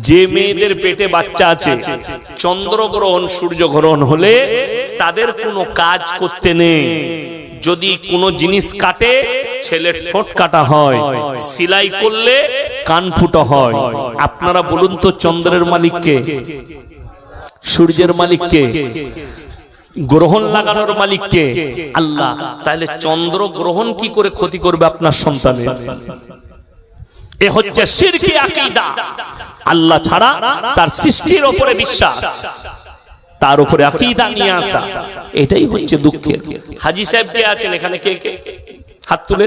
যে মেয়েদের পেটে বাচ্চা আছে, চন্দ্রগ্রহণ সূর্যগ্রহণ হলে তাদের কোনো কাজ করতে নেই। যদি কোনো জিনিস কাটে, ছেলের ঠোঁট কাটা হয়, সেলাই করলে কান ফুটো হয়। আপনারা বলুন তো, চন্দ্রের মালিককে? সূর্যের মালিককে? গ্রহণ লাগানোর মালিককে? আল্লাহ। তাহলে চন্দ্র গ্রহণ কি করে ক্ষতি করবে আপনার সন্তানের? এ হচ্ছে শিরকি আকীদা। আল্লাহ ছাড়া তার সৃষ্টির উপরে বিশ্বাস, তার উপরে আকীদা নিয়ে আসা, এটাই হচ্ছে দুঃখের। হাজী সাহেব কে আছেন এখানে? কে কে হাত তুলে?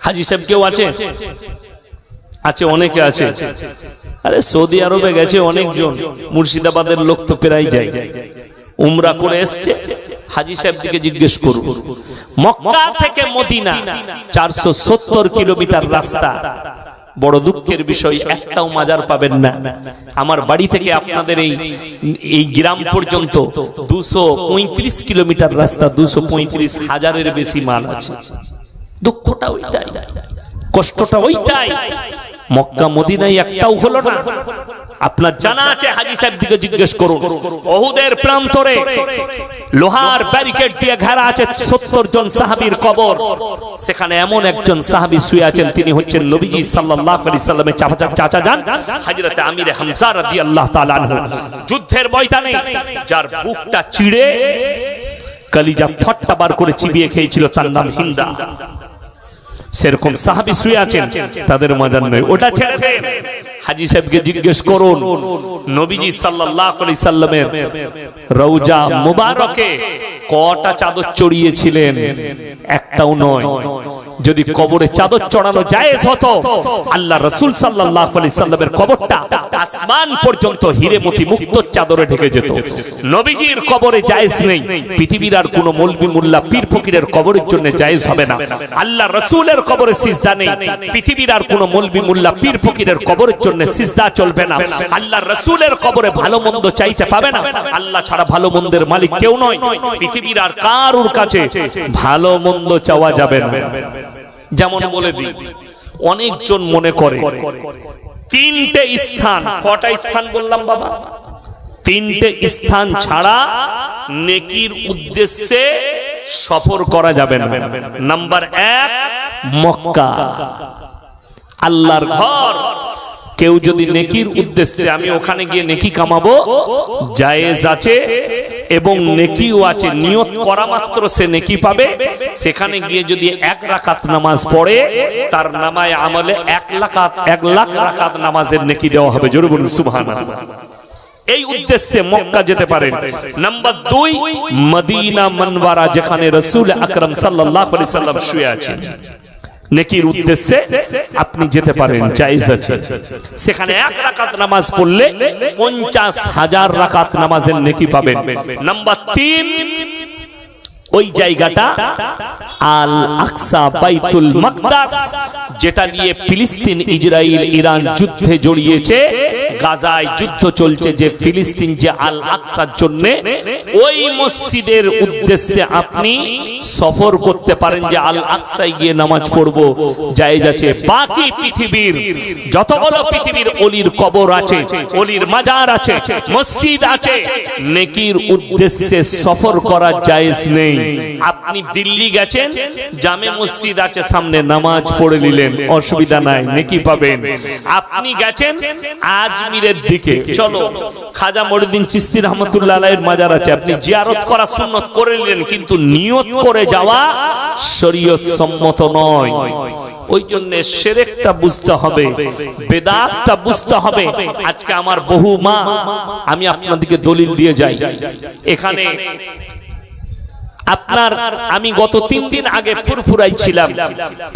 হাজী সাহেব কেউ আছে? আছে, অনেকে আছে। আরে সৌদি আরবে গেছে অনেকজন, মুর্শিদাবাদের লোক তো প্রায় যায়, উমরা করে এসছে। হাজী সাহেব দিকে জিজ্ঞেস করুন, মক্কা থেকে মদিনা 470 কিলোমিটার রাস্তা। বড় দুঃখের বিষয়, একটাও মাজার পাবেন না। আমার বাড়ি থেকে আপনাদের এই গ্রাম পর্যন্ত 235 কিলোমিটার রাস্তা, 235,000-এর বেশি মাল আছে। দুঃখটা ওইটাই, কষ্টটা ওইটাই। মক্কা মদিনায় একটাও হলো না। আপনার জানা আছে? হাজী সাহেব দিকে জিজ্ঞেস করুন, উহুদের প্রান্তরে লোহার ব্যারিকেড দিয়ে ঘেরা আছে 70 জন সাহাবীর কবর। সেখানে এমন একজন সাহাবী শুয়ে আছেন, তিনি হচ্ছেন নবীজি সাল্লাল্লাহু আলাইহি সাল্লামের চাচা যান হযরত আমির হামজা রাদিয়াল্লাহু তাআলা আনহু। যুদ্ধের ময়দানে যার বুকটা চিড়ে কলিজা ফট্টা বার করে চিবিয়ে খেয়েছিল, তার নাম হিন্দা। সেরকম সাহাবী শুয়ে আছেন, তাদের মাজার নয়, ওটা ছেড়ে দেন। হাজী সাহেবকে জিজ্ঞেস করুন, নবীজি সাল্লাল্লাহু আলাইহি সাল্লামের রওজা মুবারকে কটা চাদর চড়িয়েছিলেন? একটাও নয়। যদি কবরে চাদর চড়ানো জায়েজ হতো, আল্লাহ রাসূল সাল্লাল্লাহু আলাইহি সাল্লামের কবরটা আসমান পর্যন্ত হিরে মতি মুক্ত চাদরে ঢেকে যেত। নবীজির কবরে জায়েজ নেই, পৃথিবীর আর কোন মৌলবি মোল্লা পীর ফকিরের কবরের জন্য জায়েজ হবে না। আল্লাহ রাসূলের কবরে সিজদা নেই, পৃথিবীর আর কোন মৌলবি মোল্লা পীর ফকিরের কবরের জন্য সিজদা চলবে না। আল্লাহ রাসূলের কবরে ভালো মন্দ চাইতে পাবে না। আল্লাহ ছাড়া ভালো মন্দের মালিক কেউ নয়। পৃথিবীর আর কারোর কাছে ভালো মন্দ চাওয়া যাবে না। যেমন বলে দিই, অনেকজন মনে করে 3টে স্থান, কটা স্থান বললাম বাবা? 3টে স্থান ছাড়া নেকির উদ্দেশ্যে সফর করা যাবে না। নাম্বার 1 মক্কা, আল্লাহর ঘর। কেউ যদি নেকির উদ্দেশ্যে আমি ওখানে গিয়ে নেকি কামাবো, জায়েজ আছে এবং নেকিও আছে। নিয়ত করা মাত্র সে নেকি পাবে। সেখানে গিয়ে যদি 1 রাকাত নামাজ পড়ে, তার নামায় আমলে 1 লাখ রাকাত নামাজের নেকি দেওয়া হবে। জোরে বলুন সুবহানাল্লাহ। এই উদ্দেশ্যে মক্কা যেতে পারেন। নাম্বার 2 মদিনা মুনওয়ারা, যেখানে রাসূল আকরাম সাল্লাল্লাহু আলাইহি সাল্লাম শুয়ে আছেন। নেকির উদ্দেশ্যে আপনি যেতে পারেন, জায়েজ আছে। সেখানে 1 রাকাত নামাজ পড়লে 50,000 রাকাত নামাজের নেকি পাবেন। নাম্বার 3 ওই জায়গাটা আল আকসা বাইতুল মাকদাস, যেটা নিয়ে ফিলিস্তিন ইসরাইল ইরান যুদ্ধে জড়িয়েছে। গাজায় যুদ্ধ চলছে, যে ফিলিস্তিন, যে আল আকসার জন্য, ওই মসজিদের উদ্দেশ্যে আপনি সফর করতে পারেন, যে আল আকসায় গিয়ে নামাজ পড়বো, জায়েজ আছে। বাকি পৃথিবীর যতগুলো পৃথিবীর অলির কবর আছে, অলির মাজার আছে, মসজিদ আছে, নেকির উদ্দেশ্যে সফর করা জায়েজ নেই। আপনি দিল্লি গেছেন, জামে মসজিদ আছে সামনে, নামাজ পড়ে নিলেন, অসুবিধা নাই, নেকি পাবেন। আপনি গেছেন আজমিরের দিকে, চলো খাজা মঈনুদ্দিন চিশতি রহমাতুল্লাহ আলাইহির মাজার আছে, আপনি জিয়ারত করা সুন্নত করে নিলেন, কিন্তু নিয়ত করে যাওয়া শরীয়ত সম্মত নয়। ওই জন্য শিরকটা বুঝতে হবে, বেদাতটা বুঝতে হবে। আজকে আমার বহু মা, আমি আপনাদেরকে দলিল দিয়ে যাই, এখানে আপনার, আমি গত 3 দিন আগে ফুরফুরাই ছিলাম,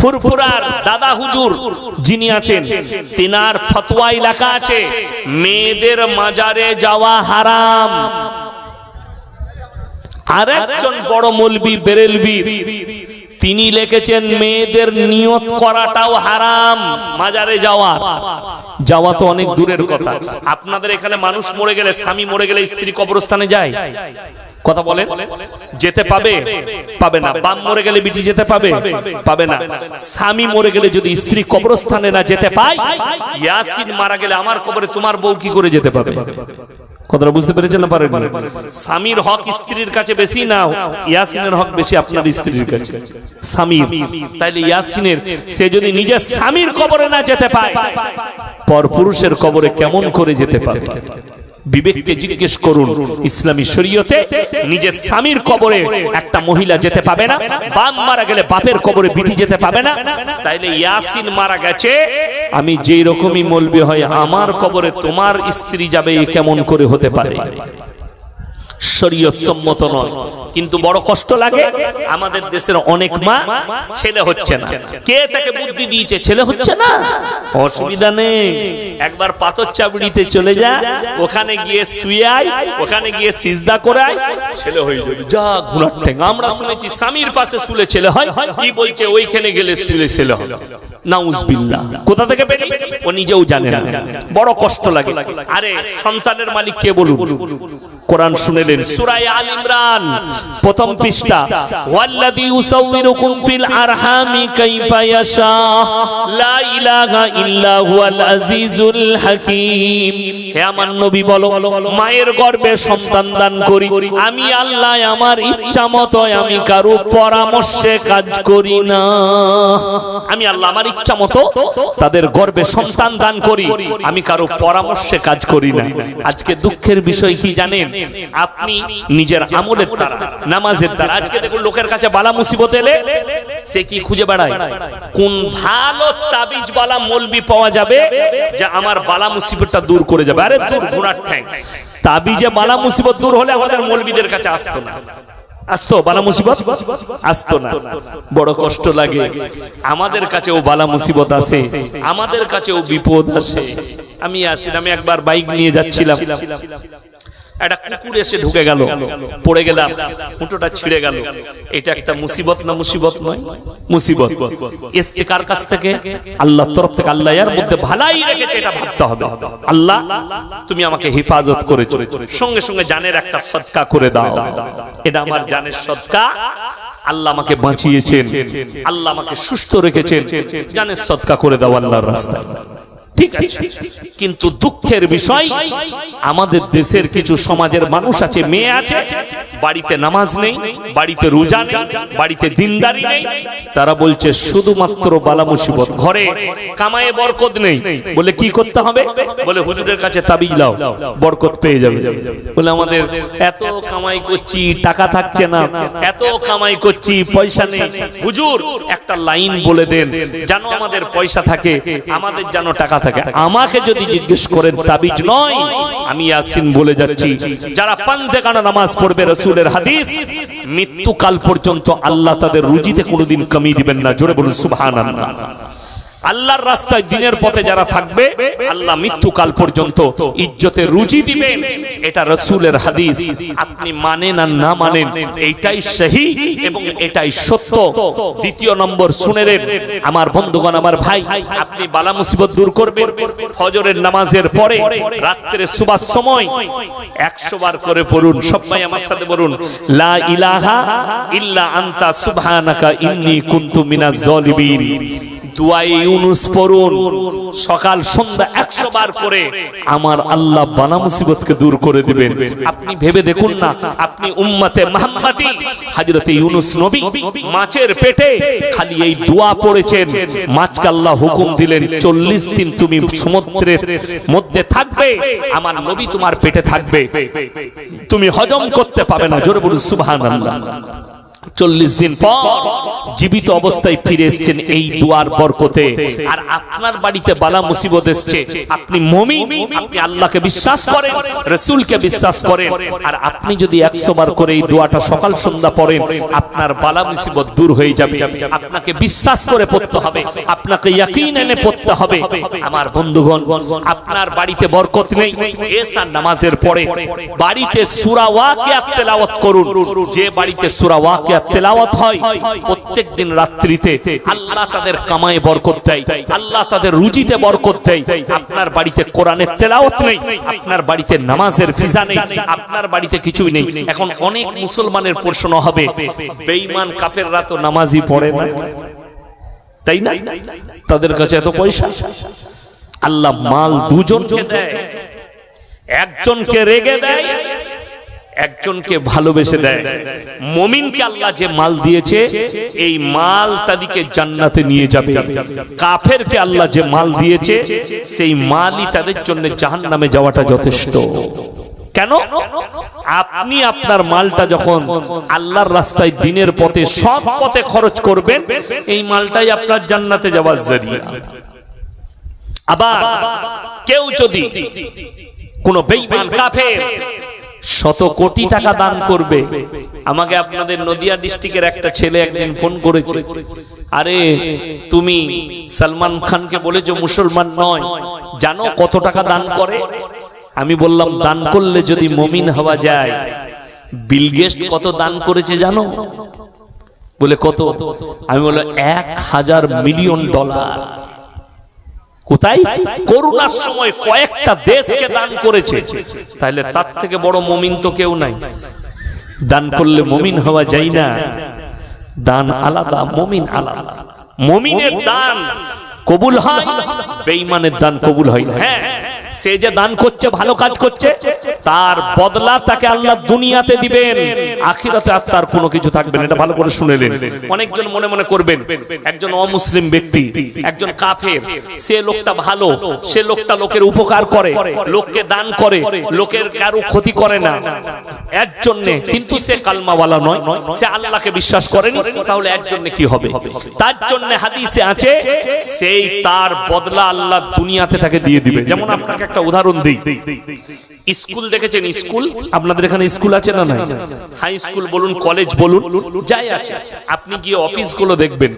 ফুরফুরার দাদা হুজুর যিনি আছেন, তিনার ফতোয়ায় লেখা আছে মেয়েদের মাজারে যাওয়া হারাম। আরেকজন বড় মৌলবি বেরেলভি, তিনি লিখেছেন মেয়েদের নিয়ত করাটাও হারাম, মাজারে যাওয়া তো অনেক দূরের কথা। আপনাদের এখানে মানুষ মরে গেলে, স্বামী মরে গেলে স্ত্রী কবরস্থানে যায়, কথা বলেন, যেতে পাবে? পাবে না। বাপ মরে গেলে বিটি যেতে পাবে? পাবে না। স্বামী মরে গেলে যদি স্ত্রী কবরস্থানে না যেতে পায়, ইয়াসিন মারা গেলে আমার কবরে তোমার বউ কি করে যেতে পাবে? কথাটা বুঝতে পেরেছেন না পারেন? স্বামীর হক স্ত্রীর কাছে বেশি না, ইয়াসিনের হক বেশি আপনার স্ত্রীর কাছে, স্বামীর। তাইলে ইয়াসিনের, সে যদি নিজের স্বামীর কবরে না যেতে পায়, পরপুরুষের কবরে কেমন করে যেতে পাবে? বিবেককে জিজ্ঞেস করুন। ইসলামী শরীয়তে নিজের স্বামীর কবরে একটা মহিলা যেতে পাবে না, বাপ মারা গেলে বাপের কবরে বিটি যেতে পাবে না। তাইলে ইয়াসিন মারা গেছে, আমি যেই রকমই মৌলবি হয়, আমার কবরে তোমার স্ত্রী যাবে, এ কেমন করে হতে পারে? শরীয়ত সম্মত নয়। কিন্তু বড় কষ্ট লাগে, আমাদের দেশের অনেক মা ছেলে হচ্ছে না, কে তাকে বুদ্ধি দিয়েছে ছেলে হচ্ছে না? অসুবিধা নেই, একবার পাথর চাবড়িতে চলে যা, ওখানে গিয়ে শুয়ে আয়, ওখানে গিয়ে সিজদা করে আয়, ছেলে হয়ে যাবে। যা ঘোড়ার ঠ্যাং, আমরা শুনেছি স্বামীর পাশে শুলে ছেলে হয়, কি বলছে ওইখানে গেলে শুলে ছেলে হয়। নাউজুবিল্লাহ, কোথা থেকে পেলি ও নিজেও জানে না, বড় কষ্ট লাগে। আরে সন্তানের মালিক কে বলুন? কোরআন শুনেলেন, সূরা আল ইমরান প্রথম পৃষ্ঠা, ওয়াল্লাযী ইউসাউবিরুকুম ফিল আরহামি কাইফা ইয়াশা লা ইলাহা ইল্লা হুয়াল আজিজুল হাকীম। হে আমার নবী বলো, মায়ের গর্ভে সন্তান দান করি আমি আল্লাহ, আমার ইচ্ছা মতো, আমি কারো পরামর্শে কাজ করি না। আমি আল্লাহ আমার ইচ্ছা মতো তাদের গর্ভে সন্তান দান করি, আমি কারো পরামর্শে কাজ করি না। আজকে দুঃখের বিষয় কি জানেন? আপনি নিজের আমলের দ্বারা, নামাজের দ্বারা, আজকে দেখুন লোকের কাছে বালা মুসিবত এলে সে কি খুঁজে বেড়ায়? কোন ভালো তাবিজ বালা মৌলবি পাওয়া যাবে যে আমার বালা মুসিবতটা দূর করে যাবে? আরে দূর ঘোড়ার ঠ্যাং, তাবিজে বালা মুসিবত দূর হলে আমাদের মৌলবিদের কাছে আসতো না, আসতো বালা মুসিবত আসতো না। বড় কষ্ট লাগে, আমাদের কাছেও বালা মুসিবত আসে, আমাদের কাছেও বিপদ আসে। আমি একবার বাইক নিয়ে যাচ্ছিলাম, একটা কুকুর এসে ঢুকে গেল, পড়ে গেলাম, হুঁটোটা ছিঁড়ে গেল। এটা একটা মুসিবত না মুসিবত নয়? মুসিবত এসছে কার কাছ থেকে? আল্লাহর তরফ থেকে। আল্লাহ এর মধ্যে ভালাই রেখেছে, এটা ভাবতে হবে। আল্লাহ তুমি আমাকে হেফাজত করেছো, সঙ্গে সঙ্গে জানের একটা সদকা করে দাও, এটা আমার জানের সদকা, আল্লাহ আমাকে বাঁচিয়েছেন, আল্লাহ আমাকে সুস্থ রেখেছেন, জানের সদকা করে দাও আল্লাহর রাস্তায়। ঠিক আছে, কিন্তু দুঃখের বিষয় আমাদের দেশের কিছু সমাজের মানুষ আছে, মেয়ে আছে, বাড়িতে নামাজ নেই, বাড়িতে রোজা নেই, বাড়িতে দিনদারি নেই, তারা বলছে শুধুমাত্র বালা মুসিবত, ঘরে কামায়ে বরকত নেই, বলে কি করতে হবে? বলে হুজুরের কাছে তাবিজ লাও, বরকত পেয়ে যাবে। বলে আমাদের এত কামাই করছি, টাকা থাকছে না, এত কামাই করছি, পয়সা নেই, হুজুর একটা লাইন বলে দেন যেন আমাদের পয়সা থাকে, আমাদের যেন টাকা থাকে। আমাকে যদি জিজ্ঞেস করেন, তাবিজ নয়, আমি ইয়াসিন বলে যাচ্ছি, যারা পাঁচে কানা নামাজ পড়বে, রাসূলের হাদিস, মৃত্যুকাল পর্যন্ত আল্লাহ তাদের রুজিতে কোনোদিন কমি দিবেন না। জোরে বলুন সুবহানাল্লাহ। আল্লাহর রাস্তায় দিনের পথে যারা থাকবে আল্লাহ মৃত্যুকাল পর্যন্ত ইজ্জতের রুজি দিবেন। এটা রাসূলের হাদিস। আপনি মানেন আর না মানেন, এইটাই সহি এবং এটাই সত্য। দ্বিতীয় নম্বর শুনে নেন আমার বন্ধুগণ, আমার ভাই, আপনি বালা মুসিবত দূর করবেন ফজরের নামাজের পরে, রাত্রে সুবহার সময় 100 বার করে পড়ুন। সবাই আমার সাথে বলুন, লা ইলাহা ইল্লা আনতা সুবহানাকা ইন্নী কুনতু মিনাজ জালিমিন। দুআয়ে ইউনুস পড়ুন সকাল সন্ধ্যা 100 বার করে, আমার আল্লাহ বালা মুসিবতকে দূর করে দিবেন। আপনি ভেবে দেখুন না, আপনি উম্মতে মুহাম্মাদি হযরতে ইউনুস নবী মাছের পেটে খালি এই দোয়া পড়েছেন, মাছকে আল্লাহ হুকুম দিলেন 40 দিন তুমি সমুদ্রের মধ্যে থাকবে, আমার নবী তোমার পেটে থাকবে, তুমি হজম করতে পাবে না। জোরে বলুন সুবহানাল্লাহ। 40 দিন পর জীবিত অবস্থায় ফিরে এসেছেন এই দুয়ার বরকতে। আর আপনার বাড়িতে বালা মুসিবত এসেছে, আপনি মুমিন, আপনি আল্লাহকে বিশ্বাস করেন, রাসূলকে বিশ্বাস করেন, আর আপনি যদি 100 বার করে এই দোয়াটা সকাল সন্ধ্যা পড়েন, আপনার বালা মুসিবত দূর হয়ে যাবে। আপনাকে বিশ্বাস করে পড়তে হবে, আপনাকে ইয়াকিন এনে পড়তে হবে। আমার বন্ধুগণ, আপনার বাড়িতে বরকত নেই, এশার নামাজের পরে বাড়িতে সূরা ওয়াকিয়াত তেলাওয়াত করুন। যে বাড়িতে সূরা ওয়াকিয়াত তেলাওয়াত হয় প্রত্যেক দিন রাত্রিতে, আল্লাহ তাদের কামায়ে বরকত দেয়, আল্লাহ তাদের রুজিতে বরকত দেয়। আপনার বাড়িতে কোরআনের তেলাওয়াত নেই, আপনার বাড়িতে নামাজের ফিজা নেই, আপনার বাড়িতে কিছুই নেই। এখন অনেক মুসলমানের প্রশ্ন হবে, বেঈমান কাফেররা তো নামাজই পড়ে না, তাই না? তাদের কাছে এত পয়সা। আল্লাহ মাল দুজনকে দেয়, একজনকে রেগে দেয়, একজনকে ভালোবেসে দেয়। মুমিনকে আল্লাহ যে মাল দিয়েছে, এই মাল তাদেরকে জান্নাতে নিয়ে যাবে। কাফেরকে আল্লাহ যে মাল দিয়েছে, সেই মালই তাদের জন্য জাহান্নামে যাওয়াটা যথেষ্ট। কেন? আপনি আপনার মালটা যখন আল্লাহর রাস্তায় দিনের পথে সৎ পথে খরচ করবেন, এই মালটাই আপনার জান্নাতে যাওয়ার জরিয়া। আবার কেউ যদি কোন বেঈমান কাফের 100 কোটি টাকা দান করবে, আমাকে আপনাদের নদিয়া ডিস্ট্রিক্টের একটা ছেলে একদিন ফোন করেছে, আরে তুমি সালমান খানকে বলেছো মুসলমান নয়, জানো কত টাকা দান করে? আমি বললাম, দান করলে যদি মুমিন হওয়া যায়, বিল গেটস কত দান করেছে জানো? বলে কত? আমি বললাম 1000 মিলিয়ন ডলার। কোথায়? করোনার সময় কয়েকটা দেশকে দান করেছে। তাহলে তার থেকে বড় মুমিন তো কেউ নাই। দান করলে মুমিন হওয়া যায় না, দান আলাদা, মুমিন আলাদা। মুমিনের দান কবুল হয়, বেঈমানের দান কবুল হয় না। হ্যাঁ, সে যে দান করছে, ভালো কাজ করছে, তার বদলা তাকে আল্লাহ দুনিয়াতে দিবেন, আখিরাতে আর তার কোনো কিছু থাকবে না। এটা ভালো করে শুনে নিন। অনেকজন মনে মনে করবেন, একজন অমুসলিম ব্যক্তি, একজন কাফের, সে লোকটা ভালো, সে লোকটা লোকের উপকার করে, লোককে দান করে, লোকের কারো ক্ষতি করে না, এর জন্য কিন্তু সে কালমাওয়ালা নয়, সে আল্লাহকে বিশ্বাস করেনি। তাহলে এর জন্য কি হবে? তার জন্য হাদিসে আছে, সেই তার বদলা আল্লাহ দুনিয়াতে তাকে দিয়ে দিবে। যেমন আপনাকে একটা উদাহরণ দিই, স্কুল দেখেছেন? স্কুল আপনাদের এখানে স্কুল আছে না? নাই। হাই স্কুল বলুন, কলেজ বলুন, যাই আছে, আপনি গিয়ে অফিসগুলো দেখবেন,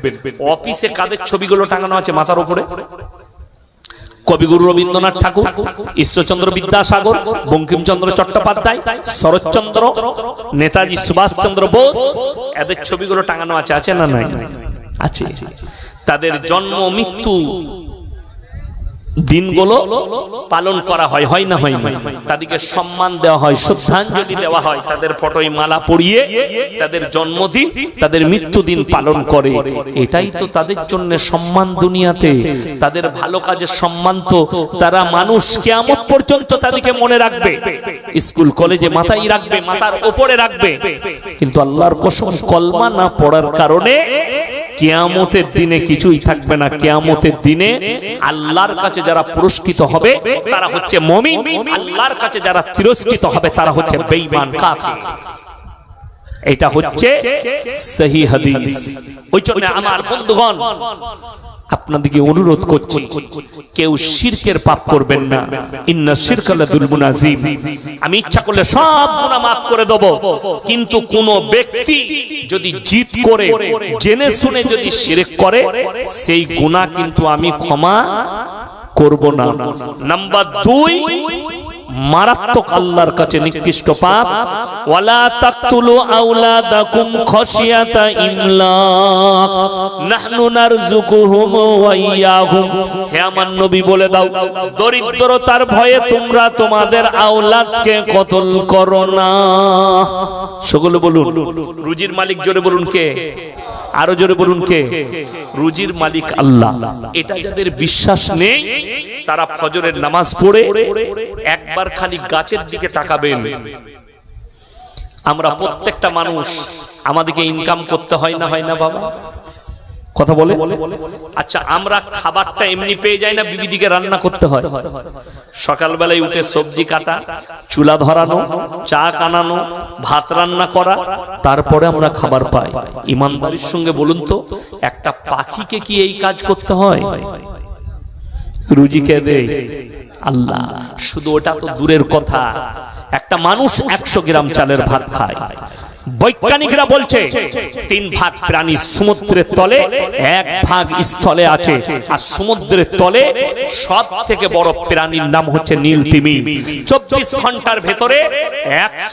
অফিসে কাদের ছবিগুলো টাঙানো আছে মাথার উপরে? কবিগুরু রবীন্দ্রনাথ ঠাকুর, ঈশ্বরচন্দ্র বিদ্যাসাগর, বঙ্কিমচন্দ্র চট্টোপাধ্যায়, শরৎচন্দ্র, নেতাজি সুভাষচন্দ্র বোস, এদের ছবিগুলো টাঙানো আছে, আছে না? নাই। আছে। তাদের জন্ম মৃত্যু দিনগুলো পালন করা হয়, হয় না? হয় না? তাদেরকে সম্মান দেওয়া হয়, শ্রদ্ধাঞ্জলি দেওয়া হয়, তাদের ফটোয় মালা পরিয়ে তাদের জন্মদিন, তাদের মৃত্যুদিন পালন করে। এটাই তো তাদের জন্য সম্মান দুনিয়াতে, তাদের ভালো কাজের সম্মান। তো তারা মানুষ কিয়ামত পর্যন্ত তাদেরকে মনে রাখবে, স্কুল কলেজে মাথায় রাখবে, মাথার উপরে রাখবে। কিন্তু আল্লাহর কসম, কলমা না পড়ার কারণে কিয়ামতের দিনে কিছুই থাকবে না। কিয়ামতের দিনে আল্লাহর কাছে যারা পুরস্কৃত হবে তারা হচ্ছে মুমিন, আল্লাহর কাছে যারা তিরস্কৃত হবে তারা হচ্ছে বেঈমান কাফির। এটা হচ্ছে সহিহ হাদিস। ওই জন্য আমার বন্ধুগণ, আপনাদেরকে অনুরোধ করছি, কেউ শিরকের পাপ করবেন না। ইন্না শিরকা লাযুলমুন আযীম। আমি ইচ্ছা করলে সব গুনাহ মাফ করে দেব, কিন্তু কোন ব্যক্তি যদি জিদ করে জেনে শুনে যদি শিরক করে, সেই গুনাহ কিন্তু আমি ক্ষমা করব না। নাম্বার 2, মারাত্মক আল্লাহর কাছে নিকৃষ্ট পাপ, ওয়ালা তাকতুলু আওলাদাকুম খাশিয়াতা ইমলাক নাহনু নারযুকুহুম ওয়া ইয়াহুম। হে আমার নবী বলে দাও, দরিদ্রতার ভয়ে তোমরা তোমাদের আওলাদকে কতল করো না। সকলে বলুন, রুজির মালিক জোরে বলুন কে? আরো জোরে বলুন কে? রুজির মালিক আল্লাহ। এটা যাদের বিশ্বাস নেই তারা ফজরের নামাজ পড়ে একবার খালি গাছের দিকে তাকাবেন। আমরা প্রত্যেকটা মানুষ, আমাদেরকে ইনকাম করতে হয় না, হয় না বাবা? কথা বলে। আচ্ছা, আমরা খাবারটা এমনি পেয়ে যাই না, বিবিদিকে রান্না করতে হয়? সকালবেলায় উঠে সবজি কাটা, চুলা ধরানো, চা কানানো, ভাত রান্না করা, তারপরে আমরা খাবার পাই। ইমানদারির সঙ্গে বলুন তো, একটা পাখিকে কি এই কাজ করতে হয়? রুজি কে দেয়? আল্লাহ। শুধু ওটা তো দূরের কথা, একটা মানুষ 100 গ্রাম চালের ভাত খায়। বৈজ্ঞানিকরা বলছে 3 ভাগ প্রাণী সমুদ্রের তলে, 1 ভাগ স্থলে আছে। আর সমুদ্রের তলে সব থেকে বড় প্রাণীর নাম হচ্ছে নীলতিমি। 24 ঘন্টার ভেতরে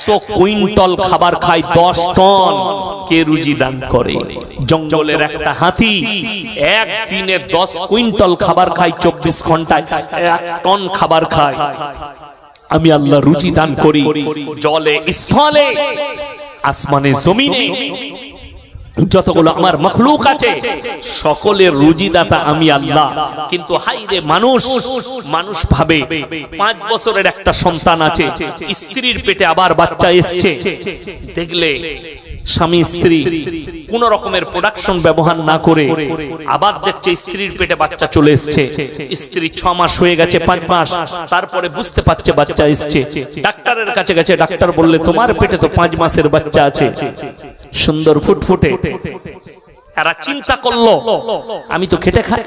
100 কুইন্টাল খাবার খায়, 10 টন। কে রুজি দান করে? জঙ্গলের একটা হাতি একদিনে 10 কুইন্টাল খাবার খায়, 24 ঘন্টায় 1 টন খাবার খায়। আমি আল্লাহ রুজি দান করি জলে, স্থলে, আসমানে, জমিনে, যতগুলো আমার মখলুক আছে সকলের রুজিদাতা আমি আল্লাহ। কিন্তু হাইরে মানুষ ভাবে 5 বছরের একটা সন্তান আছে, স্ত্রীর পেটে আবার বাচ্চা এসছে, দেখলে স্বামী স্ত্রী কোন রকমের প্রোডাকশন ব্যবহার না করে আবার দেখছে স্ত্রীর পেটে বাচ্চা চলে এসছে। স্ত্রী 6 মাস হয়ে গেছে, 5 মাস, তারপরে বুঝতে পারছে বাচ্চা এসছে। ডাক্তারের কাছে গেছে, ডাক্তার বললে তোমার পেটে তো 5 মাসের বাচ্চা আছে, সুন্দর ফুটফুটে। এরা চিন্তা করলো, আমি তো খেটে খাই,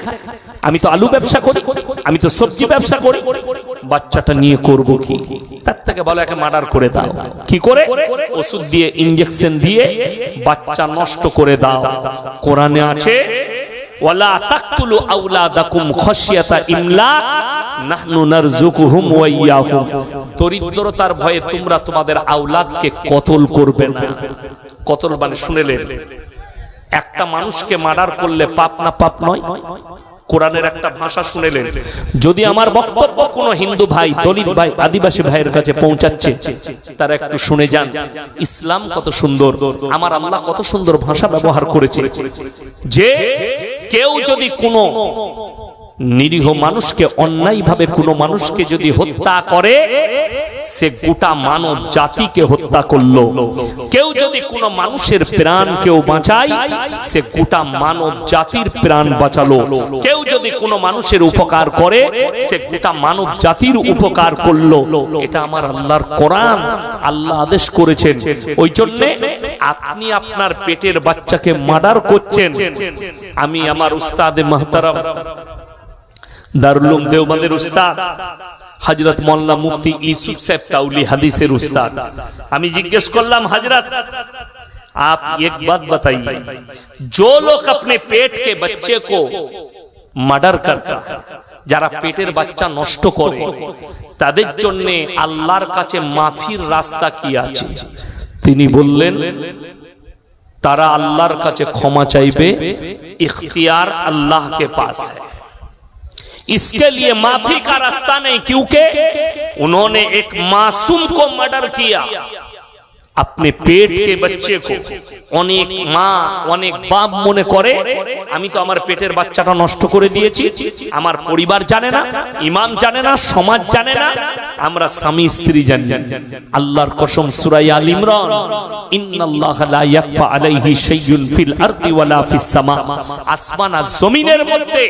আমি তো আলু ব্যবসা করি, আমি তো সবজি ব্যবসা করি, বাচ্চাটা নিয়ে করব কি? তার থেকে ভালো একে মার্ডার করে দাও। কি করে? ওষুধ দিয়ে, ইনজেকশন দিয়ে বাচ্চা নষ্ট করে দাও। কোরআনে আছে, ওয়ালা তাকতুলু আওলাদাকুম খাশিয়াতা ইমলাক নাহনু নারযুকুহুম ওয়া ইয়াহুম। দরিদ্রতার ভয়ে তোমরা তোমাদের আওলাদকে কতল করবে না। কতল মানে শুনেলেন, একটা মানুষকে মার্ডার করলে পাপ না পাপ নয়? কোরআনের একটা ভাষা শুনেলেন। যদি আমার বক্তব্য কোনো হিন্দু ভাই, দলিত ভাই, আদিবাসী ভাইয়ের কাছে পৌঁছাচ্ছে, তারা একটু শুনে যান। ইসলাম কত সুন্দর, আমার আল্লাহ কত সুন্দর ভাষা ব্যবহার করেছে, যে কেউ যদি কোনো নিরীহ মানুষকে, অন্যায়ভাবে কোনো মানুষকে যদি হত্যা করে, সে গোটা মানব জাতিকে হত্যা করলো। কেউ যদি কোনো মানুষের প্রাণ কেউ বাঁচায়, সে গোটা মানব জাতির প্রাণ বাঁচালো। কেউ যদি কোনো মানুষের উপকার করে, সে গোটা মানব জাতির উপকার করলো। এটা আমার আল্লাহর কোরআন, আল্লাহ আদেশ করেছেন। ওই জন্য আপনি আপনার পেটের বাচ্চাকে মার্ডার করছেন। আমি আমার উস্তাদে মুহতারাম দারুল উলুম দেওবন্দের উস্তাদ हजरत मौलाना मुफ्ती यूसुफ साहब ताउली हदीसेर उस्ताद, আমি জিজ্ঞেস করলাম, हजरत आप एक बात बताइए, जो लोग अपने पेट के बच्चे को मर्डर करता है, যারা পেটের বাচ্চা নষ্ট করে, তাদের জন্য আল্লাহর কাছে মাফির রাস্তা কি আছে? তিনি বললেন, তারা আল্লাহর কাছে ক্ষমা চাইবে, इख्तियार अल्लाह के पास है, इसके लिए माफी का रास्ता नहीं, क्योंकि उन्होंने एक मासूम को मर्डर किया। अपने पेट के बच्चे को অনেক মা, অনেক বাপ মনে করে আমি তো আমার পেটের বাচ্চাটা নষ্ট করে দিয়েছি, আমার পরিবার জানে না, ইমাম জানে না, সমাজ জানে না, আমরা স্বামী স্ত্রী জানি। আল্লাহর কসম, সূরা আল ইমরান, ইন্নাল্লাহা লা ইয়াখফা আলাইহি শাইউন ফিল আরদি ওয়ালা ফিস সামা, আসমান আর জমিনের মধ্যে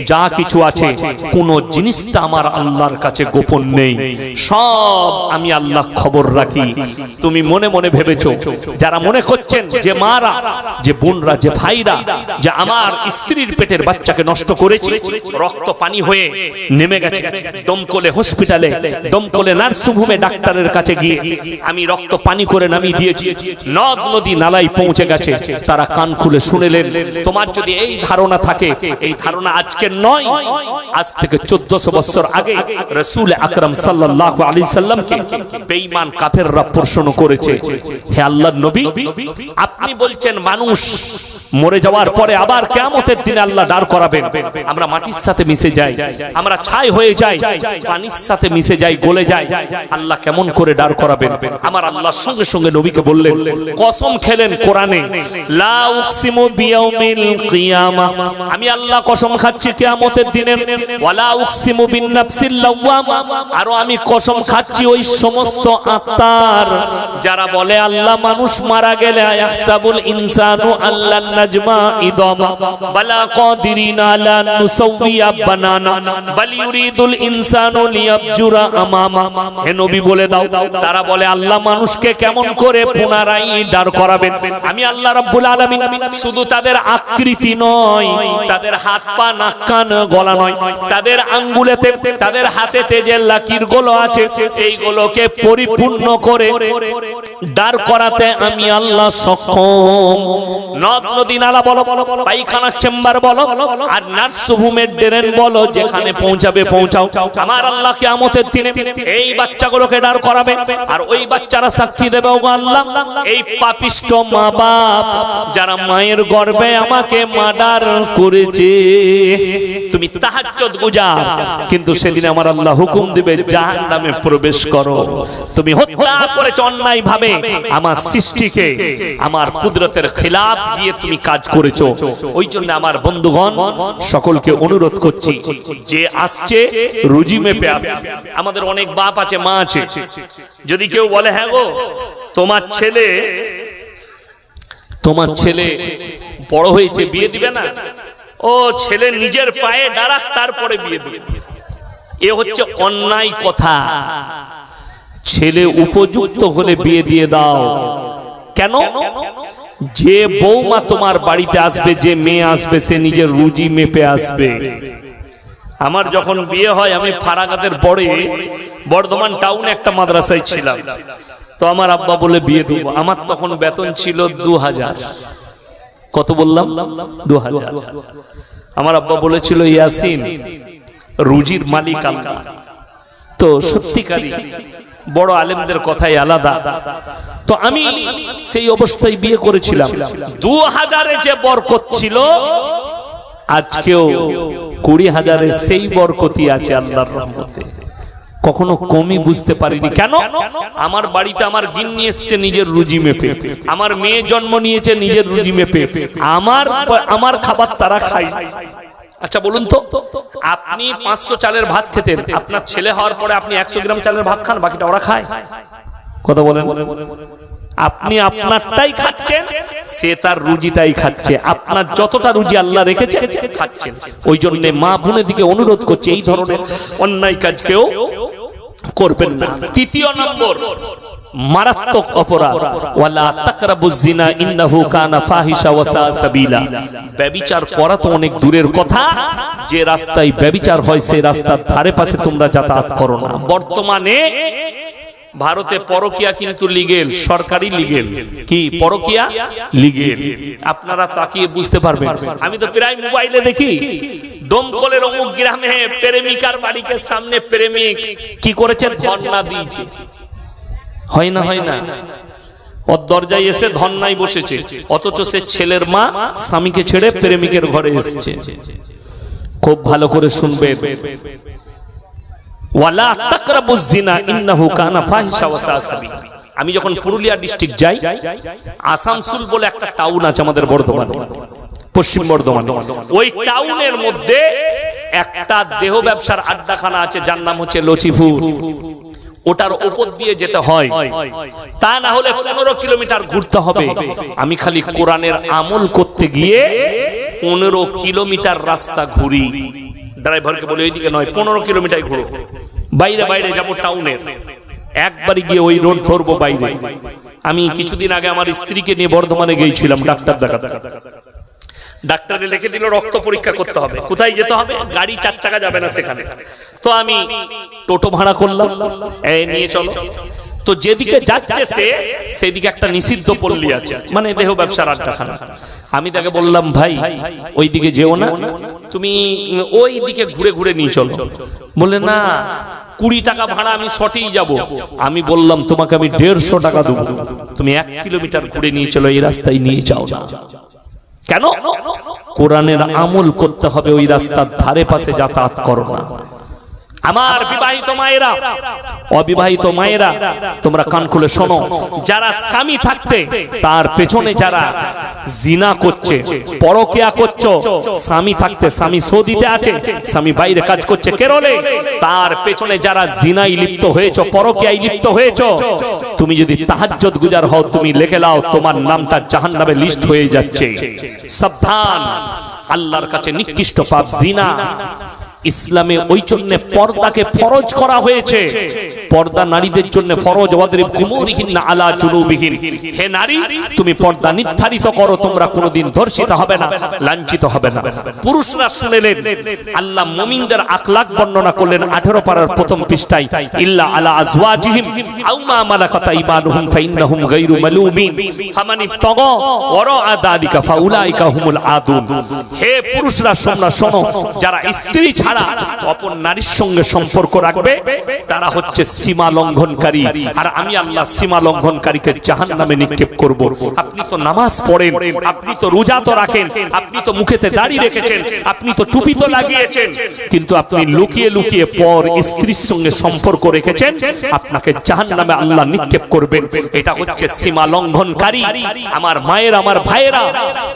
যা কিছু আছে কোন জিনিসটা আমার আল্লাহর কাছে গোপন নেই, সব আমি আল্লাহ খবর রাখি। তুমি মনে মনে মনে ভেবেছো, যারা মনে করছেন যে মারা, যে বোনরা, যে ভাইরা, যে আমার স্ত্রীর পেটের বাচ্চাকে নষ্ট করেছি, রক্ত পানি হয়ে নেমে গেছে দমকলে হসপিটালে, দমকলে নার্সিংহোমে ডাক্তারের কাছে গিয়ে আমি রক্ত পানি করে নামিয়ে দিয়েছি, নদ নদী নালাই পৌঁছে গেছে, তারা কান খুলে শুনেলেন। তোমার যদি এই ধারণা থাকে, এই ধারণা আজকের নয়, আজ থেকে 1400 বছর আগে রাসূল আকরাম সাল্লাল্লাহু আলাইহি সাল্লামকে বেঈমান কাফেররা প্রশ্ন করেছে, হে আল্লাহর নবী, আপনি বলছেন মানুষ মরে যাওয়ার পরে আবার কিয়ামতের দিনে আল্লাহ দাঁড় করাবেন, আমরা মাটির সাথে মিশে যাই, আমরা ছাই হয়ে যাই, পানির সাথে মিশে যাই, গলে যাই, আল্লাহ কেমন করে দাঁড় করাবেন? আমার আল্লাহর সঙ্গে সঙ্গে নবীকে বললেন, কসম খেলেন কোরআনে, লা উকসিমু বিয়াউমিল কিয়ামা, আমি আল্লাহ কসম খাচ্ছি কিয়ামতের দিনে, ওয়ালা উকসিমু বিন নাফসিল লাওয়ামা, আর আমি কসম খাচ্ছি ওই সমস্ত আত্মার যারা বলে আল্লাহ মানুষ মারা গেলে ইয়াহসাবুল ইনসানু আল্লান নাজমা ইদামা বালা কাদিরিনা লা নুসাউইয়া বানানা বাল ইউরিদুল ইনসানু লিয়াবজুরা আমামা। হে নবী বলে দাও, তারা বলে আল্লাহ মানুষকে কেমন করে পুনরায় দাঁড় করাবেন? আমি আল্লাহ রাব্বুল আলামিন শুধু তাদের আকৃতি নয়, তাদের হাত পা নাক কান গলা নয়, তাদের আঙ্গুলেতে, তাদের হাতেতে যে লাকিরগুলো আছে এইগুলোকে পরিপূর্ণ করে দাঁড় করাতে আমি আল্লাহ সক্ষম। নদ নদী নালা বলো, পায়খানা চেম্বার বলো, আর নার্সিংহোমের ড্রেন বলো, যেখানে পৌঁছাবে পৌঁছাও, আমার আল্লাহ কিয়ামতের দিনে এই বাচ্চাগুলোকে দাঁড় করাবে, আর ওই বাচ্চারা সাক্ষী দেবে, ও আল্লাহ এই পাপিষ্ট মা বাপ যারা মায়ের গর্ভে আমাকে মার্ডার করেছে, তুমি তাহাজ্জুদ গুজার, কিন্তু সেদিন আমার আল্লাহ হুকুম দিবে জাহান্নামে প্রবেশ করো, তুমি হত্যা করেছো অন্যায় ভাবে আমার সৃষ্টিকে, আমার কুদরতের খিলাফ গিয়ে তুমি কাজ করেছো। ওই জন্য আমার বন্ধুগণ সকলকে অনুরোধ করছি, যে আসছে রুজি মেপে আসছে। আমাদের অনেক বাপ আছে, মা আছে, যদি কেউ বলে হ্যাঁ গো তোমার ছেলে বড় হয়েছে, বিয়ে দিবে না? ও ছেলে নিজের পায়ে দাঁড়াক তারপরে বিয়ে দিবে, এ হচ্ছে অন্যায় কথা। ছেলে উপযুক্ত হলে বিয়ে দিয়ে দাও। কেন? যে বৌমা তোমার বাড়িতে আসবে, যে মেয়ে আসবে, সে নিজের রুজি মেপে আসবে। আমার যখন বিয়ে হয়, আমি ফারাগাতের পরে বর্ধমান টাউনে একটা মাদ্রাসায় ছিলাম, তো আমার আব্বা বলে বিয়ে দেবো। আমার তখন বেতন ছিল 2000। কত বললাম? 2000। আমার আব্বা বলেছিল, ইয়াসিন রুজির মালিক আল্লাহ। তো সত্যিকারই বড় আলেমদের কথাই আলাদা। তো আমি সেই অবস্থায় বিয়ে করেছিলাম। 2000-এ যে বরকত ছিল, আজকেও 20,000-এ সেই বরকতই আছে আল্লাহর রহমতে, কখনো কমই বুঝতে পারিনি। কেন? আমার বাড়িতে আমার গিন্নি এসছে নিজের রুজি মেপে, আমার মেয়ে জন্ম নিয়েছে নিজের রুজি মেপে, আমার খাবার তারা খায়। আচ্ছা বলুন তো, আপনি 500 চালের ভাত খেতেন, আপনার ছেলে হওয়ার পরে আপনি 100 গ্রাম চালের ভাত খান, বাকিটা ওরা খায়। কথা বলেন? আপনি আপনারটাই খাচ্ছেন, সে তার রুজিটাই খাচ্ছে, আপনার যতটা রুজি আল্লাহ রেখেছে খাচ্ছেন। ওই জন্য মা বোনের দিকে অনুরোধ করছে, এই ধরনের অন্যায় কাজ কেউ করবেন না। তৃতীয় নম্বর মারাত্মক অপরাধ, ওয়ালা তাকরাবুজ জিনা ইন্নাহু কানা ফাহিশা ওয়া সা সাবিলা। ব্যভিচার করা তো অনেক দূরের কথা, যে রাস্তায় ব্যভিচার হয় সেই রাস্তার ধারে পাশে তোমরা যাতায়াত করো না। বর্তমানে ভারতে পরকিয়া কিন্তু লিগেল, সরকারি লিগেল। কি পরকিয়া? লিগেল। আপনারা তাকিয়ে বুঝতে পারবেন। আমি তো প্রায় মোবাইলে দেখি, দমকলের অমুক গ্রামে প্রেমিকার বাড়িকে সামনে প্রেমিক কি করেছে, ধর্ণা দিয়েছে। হয় না? হয় না? ওর দরজায় এসে ধর্ণায় বসেছে, অথচ সে ছেলের মা স্বামীকে ছেড়ে প্রেমিকের ঘরে এসেছে। খুব ভালো করে শুনবেন, ওয়ালা তাকরাবুজ জিনা ইন্নাহু কানা ফাহিশা ওয়া সা সাবিলা। আমি যখন পুরুলিয়া ডিস্ট্রিক্ট যাই, আসানসোল বলে একটা টাউন আছে আমাদের বর্ধমানে, পশ্চিম বর্ধমান, ওই টাউনের মধ্যে একটা দেহ ব্যবসার আড্ডাখানা আছে, যার নাম হচ্ছে লচিপুর। ওটার উপর দিয়ে যেতে হয়, তা না হলে 15 কিলোমিটার ঘুরতে হবে। আমি খালি কোরআনের আমল করতে গিয়ে 15 কিলোমিটার রাস্তা ঘুরি। ড্রাইভারকে বলে ওইদিকে নয়, 15 কিলোমিটার ঘুরো, বাইরে বাইরে যাবো টাউনের। একবারই গিয়ে ওই রোড ধরবো বাইরে, আমি কিছুদিন আগে আমার স্ত্রীকে নিয়ে বর্ধমানে গিয়েছিলাম ডাক্তার দেখাতে। ডাক্তারে লিখে দিল রক্ত পরীক্ষা করতে হবে। কোথায় যেতে হবে? গাড়ি 4 চাকা যাবে না সেখানে। তো আমি টোটো ভাড়া করলাম, এই নিয়ে চলো। তো যেদিকে যাচ্ছে সেদিকে একটা নিষিদ্ধ পল্লী আছে, মানে দেহ ব্যবসার আড্ডাখানা। আমি তাকে বললাম, ভাই ওই দিকে যেও না, তুমি ওই দিকে ঘুরে ঘুরে নিয়ে চলো। বলে না, 20 টাকা ভাড়া, আমি সঠিক যাব। আমি বললাম, তোমাকে আমি 150 টাকা দেবো, তুমি 1 কিলোমিটার ঘুরে নিয়ে চলো, এই রাস্তায় নিয়ে যাও না। কেন? কোরআনের আমল করতে হবে, ওই রাস্তার ধারে পাশে যাতায়াত করো না। আমার বিবাহিত মায়েরা, অবিবাহিত মায়েরা, তোমরা কান খুলে শোনো। যারা স্বামী থাকতে তার পেছনে যারা জিনা করছে, পরকিয়া করছো, স্বামী থাকতে, স্বামী সৌদিতে আছে, স্বামী বাইরে কাজ করছে কেরলে, তার পেছনে যারা জিনায় লিপ্ত হয়েছো, পরকিয়ায় লিপ্ত হয়েছো, তুমি যদি তাহাজ্জুদ গুজার হও, তুমি লিখে নাও, তোমার নামটা জাহান্নামে লিস্ট হয়ে যাচ্ছে। সাবধান, আল্লাহর কাছে নিকৃষ্ট পাপ জিনা। ইসলামে ওই জন্য পর্দাকে ফরজ করা হয়েছে। পর্দা নারীদের জন্য ফরজ। ওয়াদরিব কুমুরিহিন্না আলা জুনুবিহিন। হে নারী, তুমি পর্দা নির্ধারিত করো, তোমরা কোনোদিন ধর্ষিত হবে না, লাঞ্ছিত হবে না। পুরুষরা শুনলেন, আল্লাহ মুমিনদের আখলাক বর্ণনা করলেন 18 পারার প্রথম পৃষ্ঠায়, ইল্লা আলা আজওয়াজিহিম আও মা মালাকাত আইমানুহুম ফাইন্নাহুম গায়রু মালুমিন ফামান ইবতাগা ওয়ারা যালিকা ফাউলাইকা হুমুল আদুন। হে পুরুষরা শোনো, যারা স্ত্রী অপর নারীর সঙ্গে সম্পর্ক রাখবে তারা হচ্ছে সীমা লঙ্ঘনকারী, আর আমি আল্লাহ সীমা লঙ্ঘনকারীকে জাহান্নামে নিক্ষেপ করব। আপনি তো নামাজ পড়েন, আপনি তো রোজা তো রাখেন, আপনি তো মুখেতে দাড়ি রেখেছেন, আপনি তো টুপি তো লাগিয়েছেন, কিন্তু আপনি লুকিয়ে লুকিয়ে পর স্ত্রীর সঙ্গে সম্পর্ক রেখেছেন, আপনাকে জাহান্নামে আল্লাহ নিক্ষেপ করবেন। এটা হচ্ছে সীমা লঙ্ঘনকারী। আমার মায়ের, আমার ভাইয়েরা,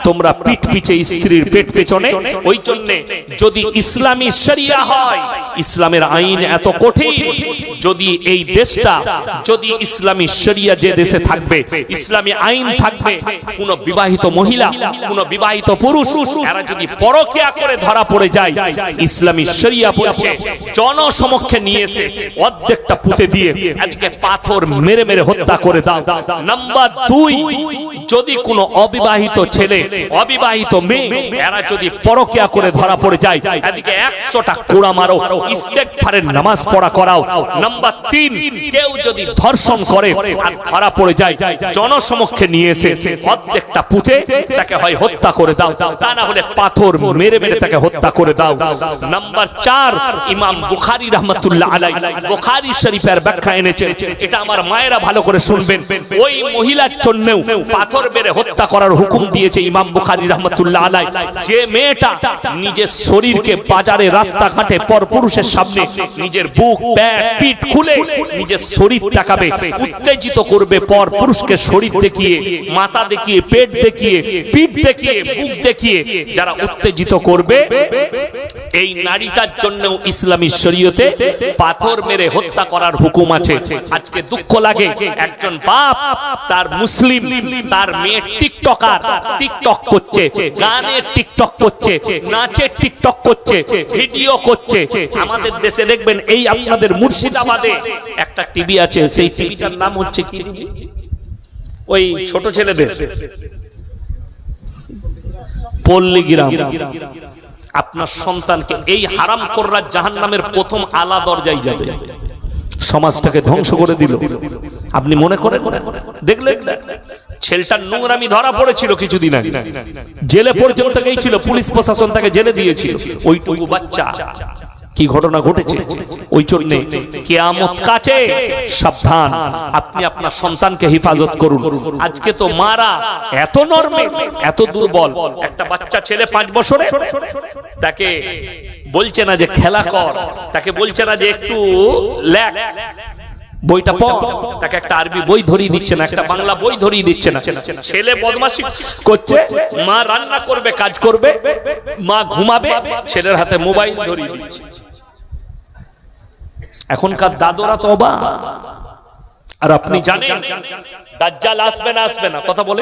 তোমরা পিঠ পিছে স্ত্রীর পেট পেছনে, ওই জন্য যদি ইসলামী শরিয়া হয়, ইসলামের আইন এত কঠিন, যদি এই দেশটা, যদি ইসলামী শরিয়া যে দেশে থাকবে, ইসলামী আইন থাকবে, কোন বিবাহিত মহিলা, কোন বিবাহিত পুরুষ এরা যদি পরকিয়া করে ধরা পড়ে যায়, ইসলামী শরিয়া বলছে জনসমক্ষে নিয়ে এসে অর্ধেকটা পুঁতে দিয়ে এদিকে পাথর মেরে মেরে হত্যা করে দাও। নাম্বার 2, যদি কোনো অবিবাহিত ছেলে, অবিবাহিত মেয়ে এরা যদি পরকিয়া করে ধরা পড়ে যায়, এদিকে 100টা কোড়া মারো, ইস্তেগফারের নামাজ পড়া করাও। নাম্বার 3, কেউ যদি ধর্ষণ করে আর ধরা পড়ে যায়, জনসমক্ষে নিয়ে এসে অর্ধেকটা পুঁতে তাকে হয় হত্যা করে দাও, তা না হলে পাথর মেরে মেরে তাকে হত্যা করে দাও। নাম্বার 4, ইমাম বুখারী রাহমাতুল্লাহ আলাইহি বুখারী শরীফের ব্যাখ্যা এনেছেন, এটা আমার মায়েরা ভালো করে শুনবেন। ওই মহিলার জন্যও পাথর মেরে হত্যা করার হুকুম দিয়েছে ইমাম বুখারী রাহমাতুল্লাহ আলাইহি। যে মেয়েটা নিজের শরীরকে বাজারে, রাস্তাঘাটে পরপুরুষের সামনে নিজের বুক, পেট, পিঠ খুলে নিজের শরীর দেখাবে, উত্তেজিত করবে, পরপুরুষকে শরীর দেখিয়ে, মাথা দেখিয়ে, পেট দেখিয়ে, পিঠ দেখিয়ে, বুক দেখিয়ে যারা উত্তেজিত করবে, এই নারীটার জন্য ইসলামী শরীয়তে পাথর মেরে হত্যা করার হুকুম আছে। আজকে দুঃখ লাগে, একজন বাপ তার মুসলিম, তার মেয়ে টিকটকার, টিকটক করছে, গানের টিকটক করছে, নাচের টিকটক করছে, ভিডিও করছে। আমাদের দেশে দেখবেন, এই আপনাদের মুর্শিদাবাদে একটা টিভি আছে, সেই টিভিটার নাম হচ্ছে কি, ওই ছোট ছেলেদের পল্লীগ্রাম। আপনার সন্তানকে এই হারামখোররা জাহান্নামের প্রথম আলা দরজায় যাবে, সমাজটাকে ধ্বংস করে দিল। আপনি মনে করে দেখলেন, ছেলেটার নোংরামি ধরা পড়েছিল কিছুদিন আগে, জেলে পর্যন্ত গিয়েছিল, পুলিশ প্রশাসন তাকে জেলে দিয়েছিল। ওইটুকু বাচ্চা, কি ঘটনা ঘটেছে। ওই জন্য কিয়ামত কাছে, সাবধান, আপনি আপনার সন্তানকে হেফাজত করুন। আজকে তো মারা এত নরমাল, এত দুর্বল। একটা বাচ্চা ছেলে 5 বছরে, তাকে বলছে না যে খেলা কর, তাকে বলছে না যে একটু লেখ, বইটা পড়, তাকে একটা আরবি বই ধরিয়ে দিচ্ছে না, একটা বাংলা বই ধরিয়ে দিচ্ছে না। ছেলে বদমাশি করছে, মা রান্না করবে, কাজ করবে, মা ঘুমাবে, ছেলের হাতে মোবাইল ধরিয়ে দিচ্ছে। এখনকার দাদুরা তো অবাক। আর আপনি জানেন দাজ্জাল আসবে না, আসবে না, কথা বলে,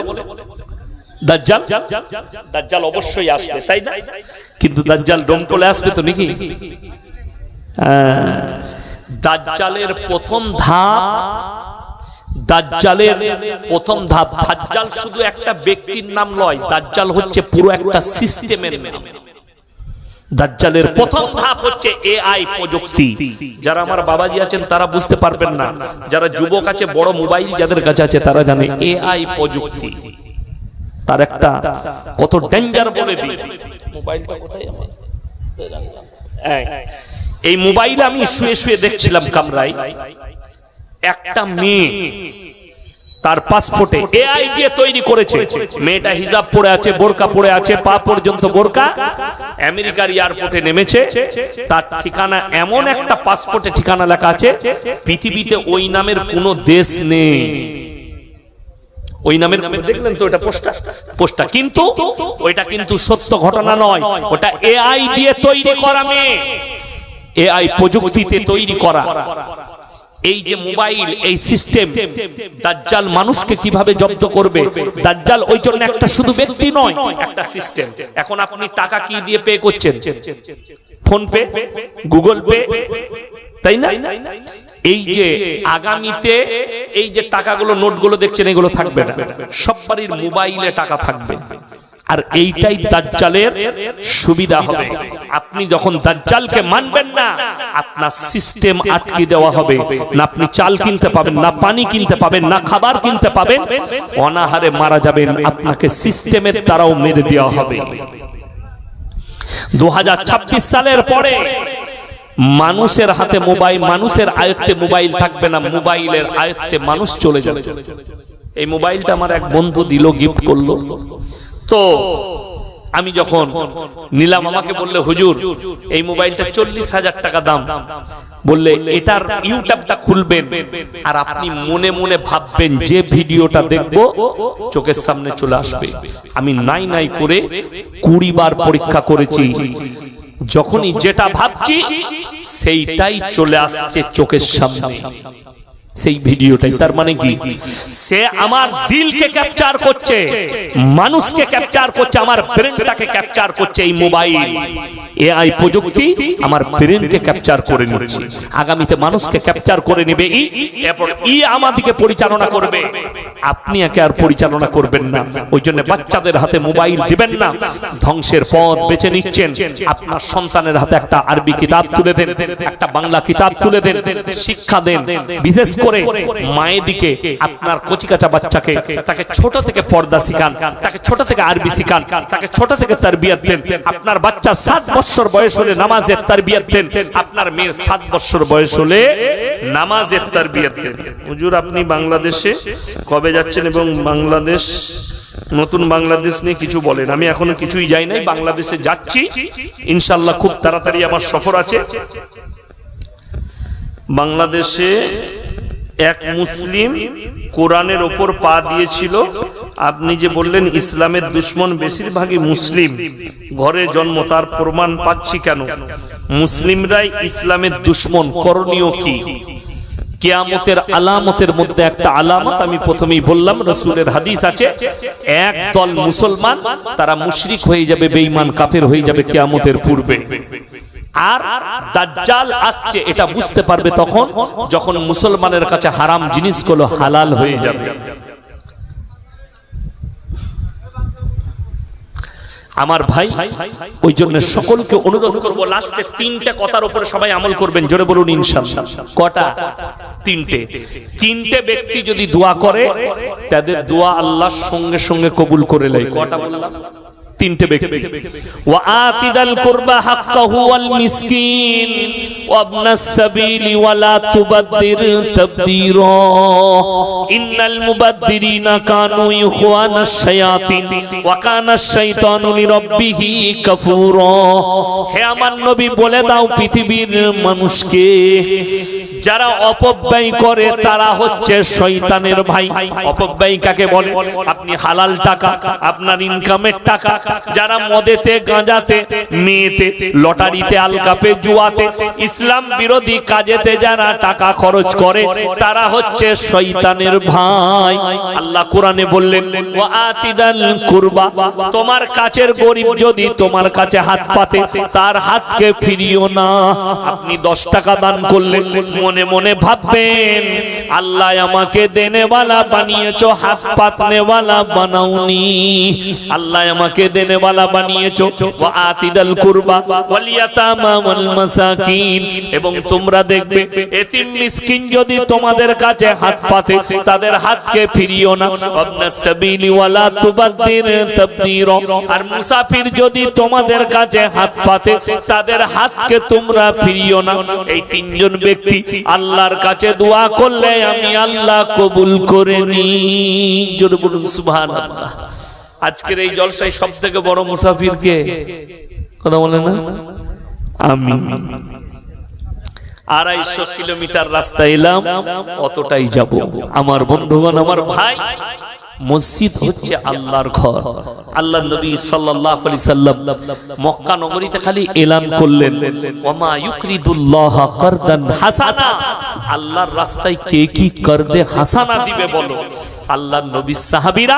দাজ্জাল অবশ্যই আসবে, তাই না? কিন্তু দাজ্জাল দমকলে আসবে তো নাকি? দাজ্জালের প্রথম ধাপ, দাজ্জালের প্রথম ধাপ, দাজ্জাল শুধু একটা ব্যক্তির নাম নয়, দাজ্জাল হচ্ছে পুরো একটা সিস্টেমের নাম। দাজ্জালের প্রথম ধাপ হচ্ছে এআই প্রযুক্তি। যারা আমার বাবাজি আছেন তারা বুঝতে পারবেন না, যারা যুবক আছে, বড় মোবাইল যাদের কাছে আছে তারা জানে এআই প্রযুক্তি তার একটা কত ডেঞ্জার বলে দিই। মোবাইলটা কোথায় আমার? এই মোবাইলে আমি শুয়ে শুয়ে দেখছিলাম কামরায়, একটা মেয়ে তার পাসপোর্টে এআই দিয়ে তৈরি করেছে। মেয়েটা হিজাব পরে আছে, বোরকা পরে আছে, পা পর্যন্ত বোরকা। আমেরিকার এয়ারপোর্টে নেমেছে, তার ঠিকানা এমন একটা পাসপোর্টে ঠিকানা লেখা আছে, পৃথিবীতে ওই নামের কোনো দেশ নেই। ওই নামের, দেখলেন তো, এটা পোস্টার, কিন্তু ওইটা কিন্তু সত্য ঘটনা নয়, ওটা এআই দিয়ে তৈরি করা মেয়ে, এআই প্রযুক্তিতে তৈরি করা। এই যে মোবাইল, এই সিস্টেম, দাজ্জাল মানুষকে কিভাবে জব্দ করবে। দাজ্জাল ওই জন্য একটা শুধু ব্যক্তি নয়, একটা সিস্টেম। এখন আপনি টাকা কি দিয়ে পে করছেন? ফোন পে, গুগল পে, তাই না? এই যে আগামীতে এই যে টাকাগুলো, নোটগুলো দেখছেন, এগুলো থাকবে না, সবারই মোবাইলে টাকা থাকবে। আর এইটাই দাজ্জালের সুবিধা হবে। আপনি যখন দাজ্জালকে মানবেন না, আপনার সিস্টেম আটকে দেওয়া হবে, না আপনি চাল কিনতে পাবেন, না পানি কিনতে পাবেন, না খাবার কিনতে পাবেন, অনাহারে মারা যাবেন, আপনাকে সিস্টেমের দ্বারাও মেরে দেওয়া হবে। 2026 সালের পরে মানুষের হাতে মোবাইল, মানুষের আয়ত্তে মোবাইল থাকবে না, মোবাইলের আয়ত্তে মানুষ চলে যাবে। এই মোবাইলটা আমার এক বন্ধু দিল, গিফট করলো। তো আমি যখন নিলাম, আমাকে বললে হুজুর এই মোবাইলটা 40,000 টাকা দাম। বললে এটার ইউটিউবটা খুলবেন আর আপনি মনে মনে ভাববেন যে ভিডিওটা দেখবো চোখের সামনে চলে আসবে। আমি নাই নাই করে 20 বার পরীক্ষা করেছি, যখনই যেটা ভাবছি সেইটাই চলে আসছে চোখের সামনে, সেই ভিডিওটাই। তার মানে কি, সে আমার দিলকে ক্যাপচার করছে, মানুষকে ক্যাপচার করছে, আমার ব্রেনটাকে ক্যাপচার করছে। এই মোবাইল, এআই প্রযুক্তি আমার ব্রেনকে ক্যাপচার করে নিচ্ছে, আগামীতে মানুষকে ক্যাপচার করে নেবে। এরপর আমাদেরকে পরিচালনা করবে, আপনি একে আর পরিচালনা করবেন না। ওই জন্য বাচ্চাদের হাতে মোবাইল দিবেন না, ধ্বংসের পথ বেছে নিচ্ছেন। আপনার সন্তানের হাতে একটা আরবি কিতাব তুলে দেন, একটা বাংলা কিতাব তুলে দেন, শিক্ষা দেন। বিশেষ করে মায়ের দিকে, আপনার কচিকাচা বাচ্চাকে তাকে ছোট থেকে পর্দা শিখান, তাকে ছোট থেকে আরবি শিখান, তাকে ছোট থেকে তারবিয়ত দেন। আপনার বাচ্চা 7 বছর বয়স হলে নামাজের তারবিয়ত দেন, আপনার মেয়ের 7 বছর বয়স হলে নামাজের তারবিয়ত দেন। হুজুর আপনি বাংলাদেশে কবে যাচ্ছেন এবং বাংলাদেশ, নতুন বাংলাদেশ নিয়ে কিছু বলেন? আমি এখনো কিছুই যাই নাই, বাংলাদেশে যাচ্ছি ইনশাআল্লাহ, খুব তাড়াতাড়ি আমার সফর আছে। বাংলাদেশে এক মুসলিম কোরআনের ওপর পা দিয়েছিল। আপনি যে বললেন ইসলামের দুশ্মন বেশিরভাগই মুসলিম, ঘরে জন্ম, তার প্রমাণ পাচ্ছি কেন? মুসলিমরাই ইসলামের দুশ্মন, করণীয় কি? কিয়ামতের আলামতের মধ্যে একটা আলামত আমি প্রথমেই বললাম, রাসূলের হাদিস আছে, এক দল মুসলমান তারা মুশরিক হয়ে যাবে, বেঈমান কাফের হয়ে যাবে কিয়ামতের পূর্বে। আর দাজ্জাল আসছে এটা বুঝতে পারবে তখন যখন মুসলমানের কাছে হারাম জিনিসগুলো হালাল হয়ে যাবে। আমার ভাই, ওই জন্য সকলকে অনুরোধ করব, লাস্টে 3টে কথার উপরে সবাই আমল করবেন। জোরে বলুন ইনশাআল্লাহ। কটা? 3টে ব্যক্তি যদি দোয়া করে, তাদের দোয়া আল্লাহ সঙ্গে সঙ্গে কবুল করে নেয়। কটা বললাম? 3টে ব্যক্তি। ওয়া আতিদাল কুরবা হাক্কাহু ওয়াল মিসকিন ওয়া ইবনাস সাবিলি ওয়া লা তুবাদদির তাবদীরা ইন্নাল মুবাদদিরিনা কানু ইখওয়ানাশ শায়াতিন ওয়া কানাশ শাইতানু লিরাব্বিহি কাফুরা। হে আমার নবী, বলে দাও পৃথিবীর মানুষকে, যারা অপব্যয় করে তারা হচ্ছে শয়তানের ভাই। অপব্যয় কাকে বলে? আপনি হালাল টাকা, আপনার ইনকামের টাকা যারা মদেতে, গাঁজাতে, মেয়েতে, লটারিতে, আলকাপে, জুয়াতে, ইসলাম বিরোধী কাজেতে যারা টাকা খরচ করে তারা হচ্ছে শয়তানের ভাই। আল্লাহ কোরআনে বললেন ওয়া আতিদাল কুরবা, তোমার কাছের গরিব যদি তোমার কাছে হাত পাতে তার হাতকে ফিরিও না। আপনি 10 টাকা দান করলেন, মনে মনে ভাববেন আল্লাহ আমাকে দেনেওয়ালা বানিয়েছো, হাত পাতনেওয়ালা বানাওনি। আল্লাহ আমাকে দেনেওয়ালা বানিয়েছো। ওয়া আতিদাল কুরবা ওয়াল ইয়াতামা ওয়াল মাসাকিন, এবং তোমরা দেখবে এতিম মিসকিন যদি তোমাদের কাছে হাত পাতে তাদের হাতকে ফিরিও না। ওয়াবনাস সাবিলি ওয়ালা তুবাদ্দির তাবদীরা, আর মুসাফির যদি তোমাদের কাছে হাত পাতে তাদের হাতকে তোমরা ফিরিও না। এই তিনজন ব্যক্তি আল্লাহর কাছে দোয়া করলে আমি আল্লাহ কবুল করে নিই। জোরে বলুন সুবহানাল্লাহ। আজকের এই জলসায় সবথেকে বড় মুসাফির কে? কথা বলে না? আমি 250 কিলোমিটার রাস্তা এলাম, অতটাই যাব। আমার বন্ধুগণ, আমার ভাই, মসজিদ হচ্ছে আল্লাহর ঘর। আল্লাহর নবী সাল্লাল্লাহু আলাইহি সাল্লাম মক্কা নগরীতে খালি এলান করলেন ওয়ামা ইউকরিদুল্লাহ কারদান হাসানা, আল্লাহর রাস্তায় কে কি করদে হাসানা দিবে বলো। আল্লাহর নবী সাহাবীরা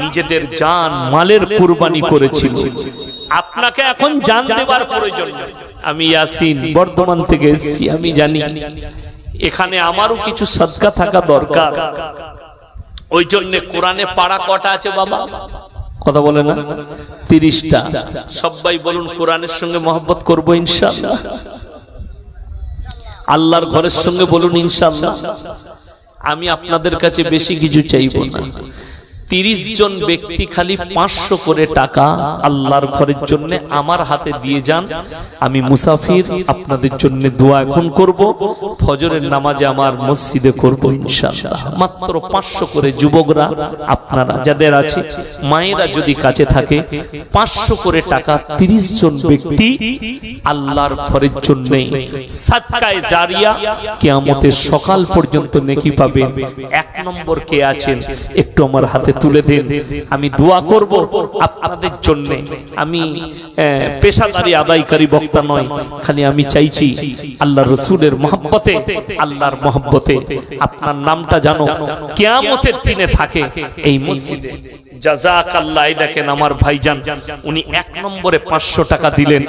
নিজেদের জান মালের কুরবানি করেছিল। আপনাকে এখন জান দেবার প্রয়োজন নেই। আমি ইয়াসিন বর্ধমান থেকে এসেছি, আমি জানি এখানে আমারও কিছু সদকা থাকা দরকার। ওই জন্য কোরআনে পাড়া কটা আছে বাবা? কথা বলে না? 30টা। সবাই বলুন কোরআনের সঙ্গে মহব্বত করব ইনশাআল্লাহ। আল্লাহর ঘরের সঙ্গে বলুন ইনশাআল্লাহ। আমি আপনাদের কাছে বেশি কিছু চাইব না। 30 জন ব্যক্তি খালি 500 করে টাকা আল্লাহর ঘরের জন্য আমার হাতে দিয়ে যান। আমি মুসাফির, আপনাদের জন্য দোয়া এখন করব, ফজরের নামাজে আমার মসজিদে করব ইনশাআল্লাহ। মাত্র 500 করে যুবকরা আপনারা যাদের আছে, মায়েরা যদি কাছে থাকে, 500 করে টাকা 30 জন ব্যক্তি আল্লাহর ঘরের জন্য সাদকায়ে জারিয়া, কিয়ামতের সকাল পর্যন্ত নেকি পাবেন। 1 নম্বর কে আছেন একটু আমার হাতে তুলে দেন, আমি দোয়া করব আপনাদের জন্য। আমি পেশাদারি আদায়কারী বক্তা নয়, খালি আমি চাইছি আল্লাহর রাসূলের মহব্বতে, আল্লাহর মহব্বতে আপনার নামটা জানো কিয়ামতের দিনে থাকে এই মসজিদে। জাযাকাল্লাহ। দেখেন আমার ভাইজান, উনি 1 নম্বরে 500 টাকা দিলেন।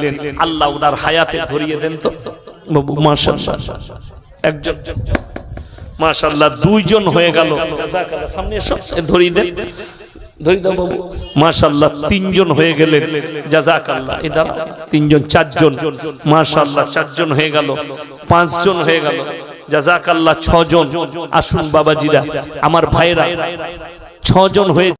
আল্লাহ ওনার হায়াতে ধরিয়ে দেন তো বাবু। মাশাআল্লাহ, একজন, মাশাআল্লাহ, 2 জন হয়ে গেল। জাযাকাল্লাহ। সামনে এসো, ধরিয়ে দেন, ধরিয়ে দাও বাবু। মাশাআল্লাহ, 3 জন হয়ে গেলেন। জাযাকাল্লাহ। এদার 3 জন, 4 জন। মাশাআল্লাহ, 4 জন হয়ে গেল, 5 জন হয়ে গেল। জাযাকাল্লাহ, 6 জন। আসুন বাবাজিরা, আমার ভাইরা, 6 জন হয়ে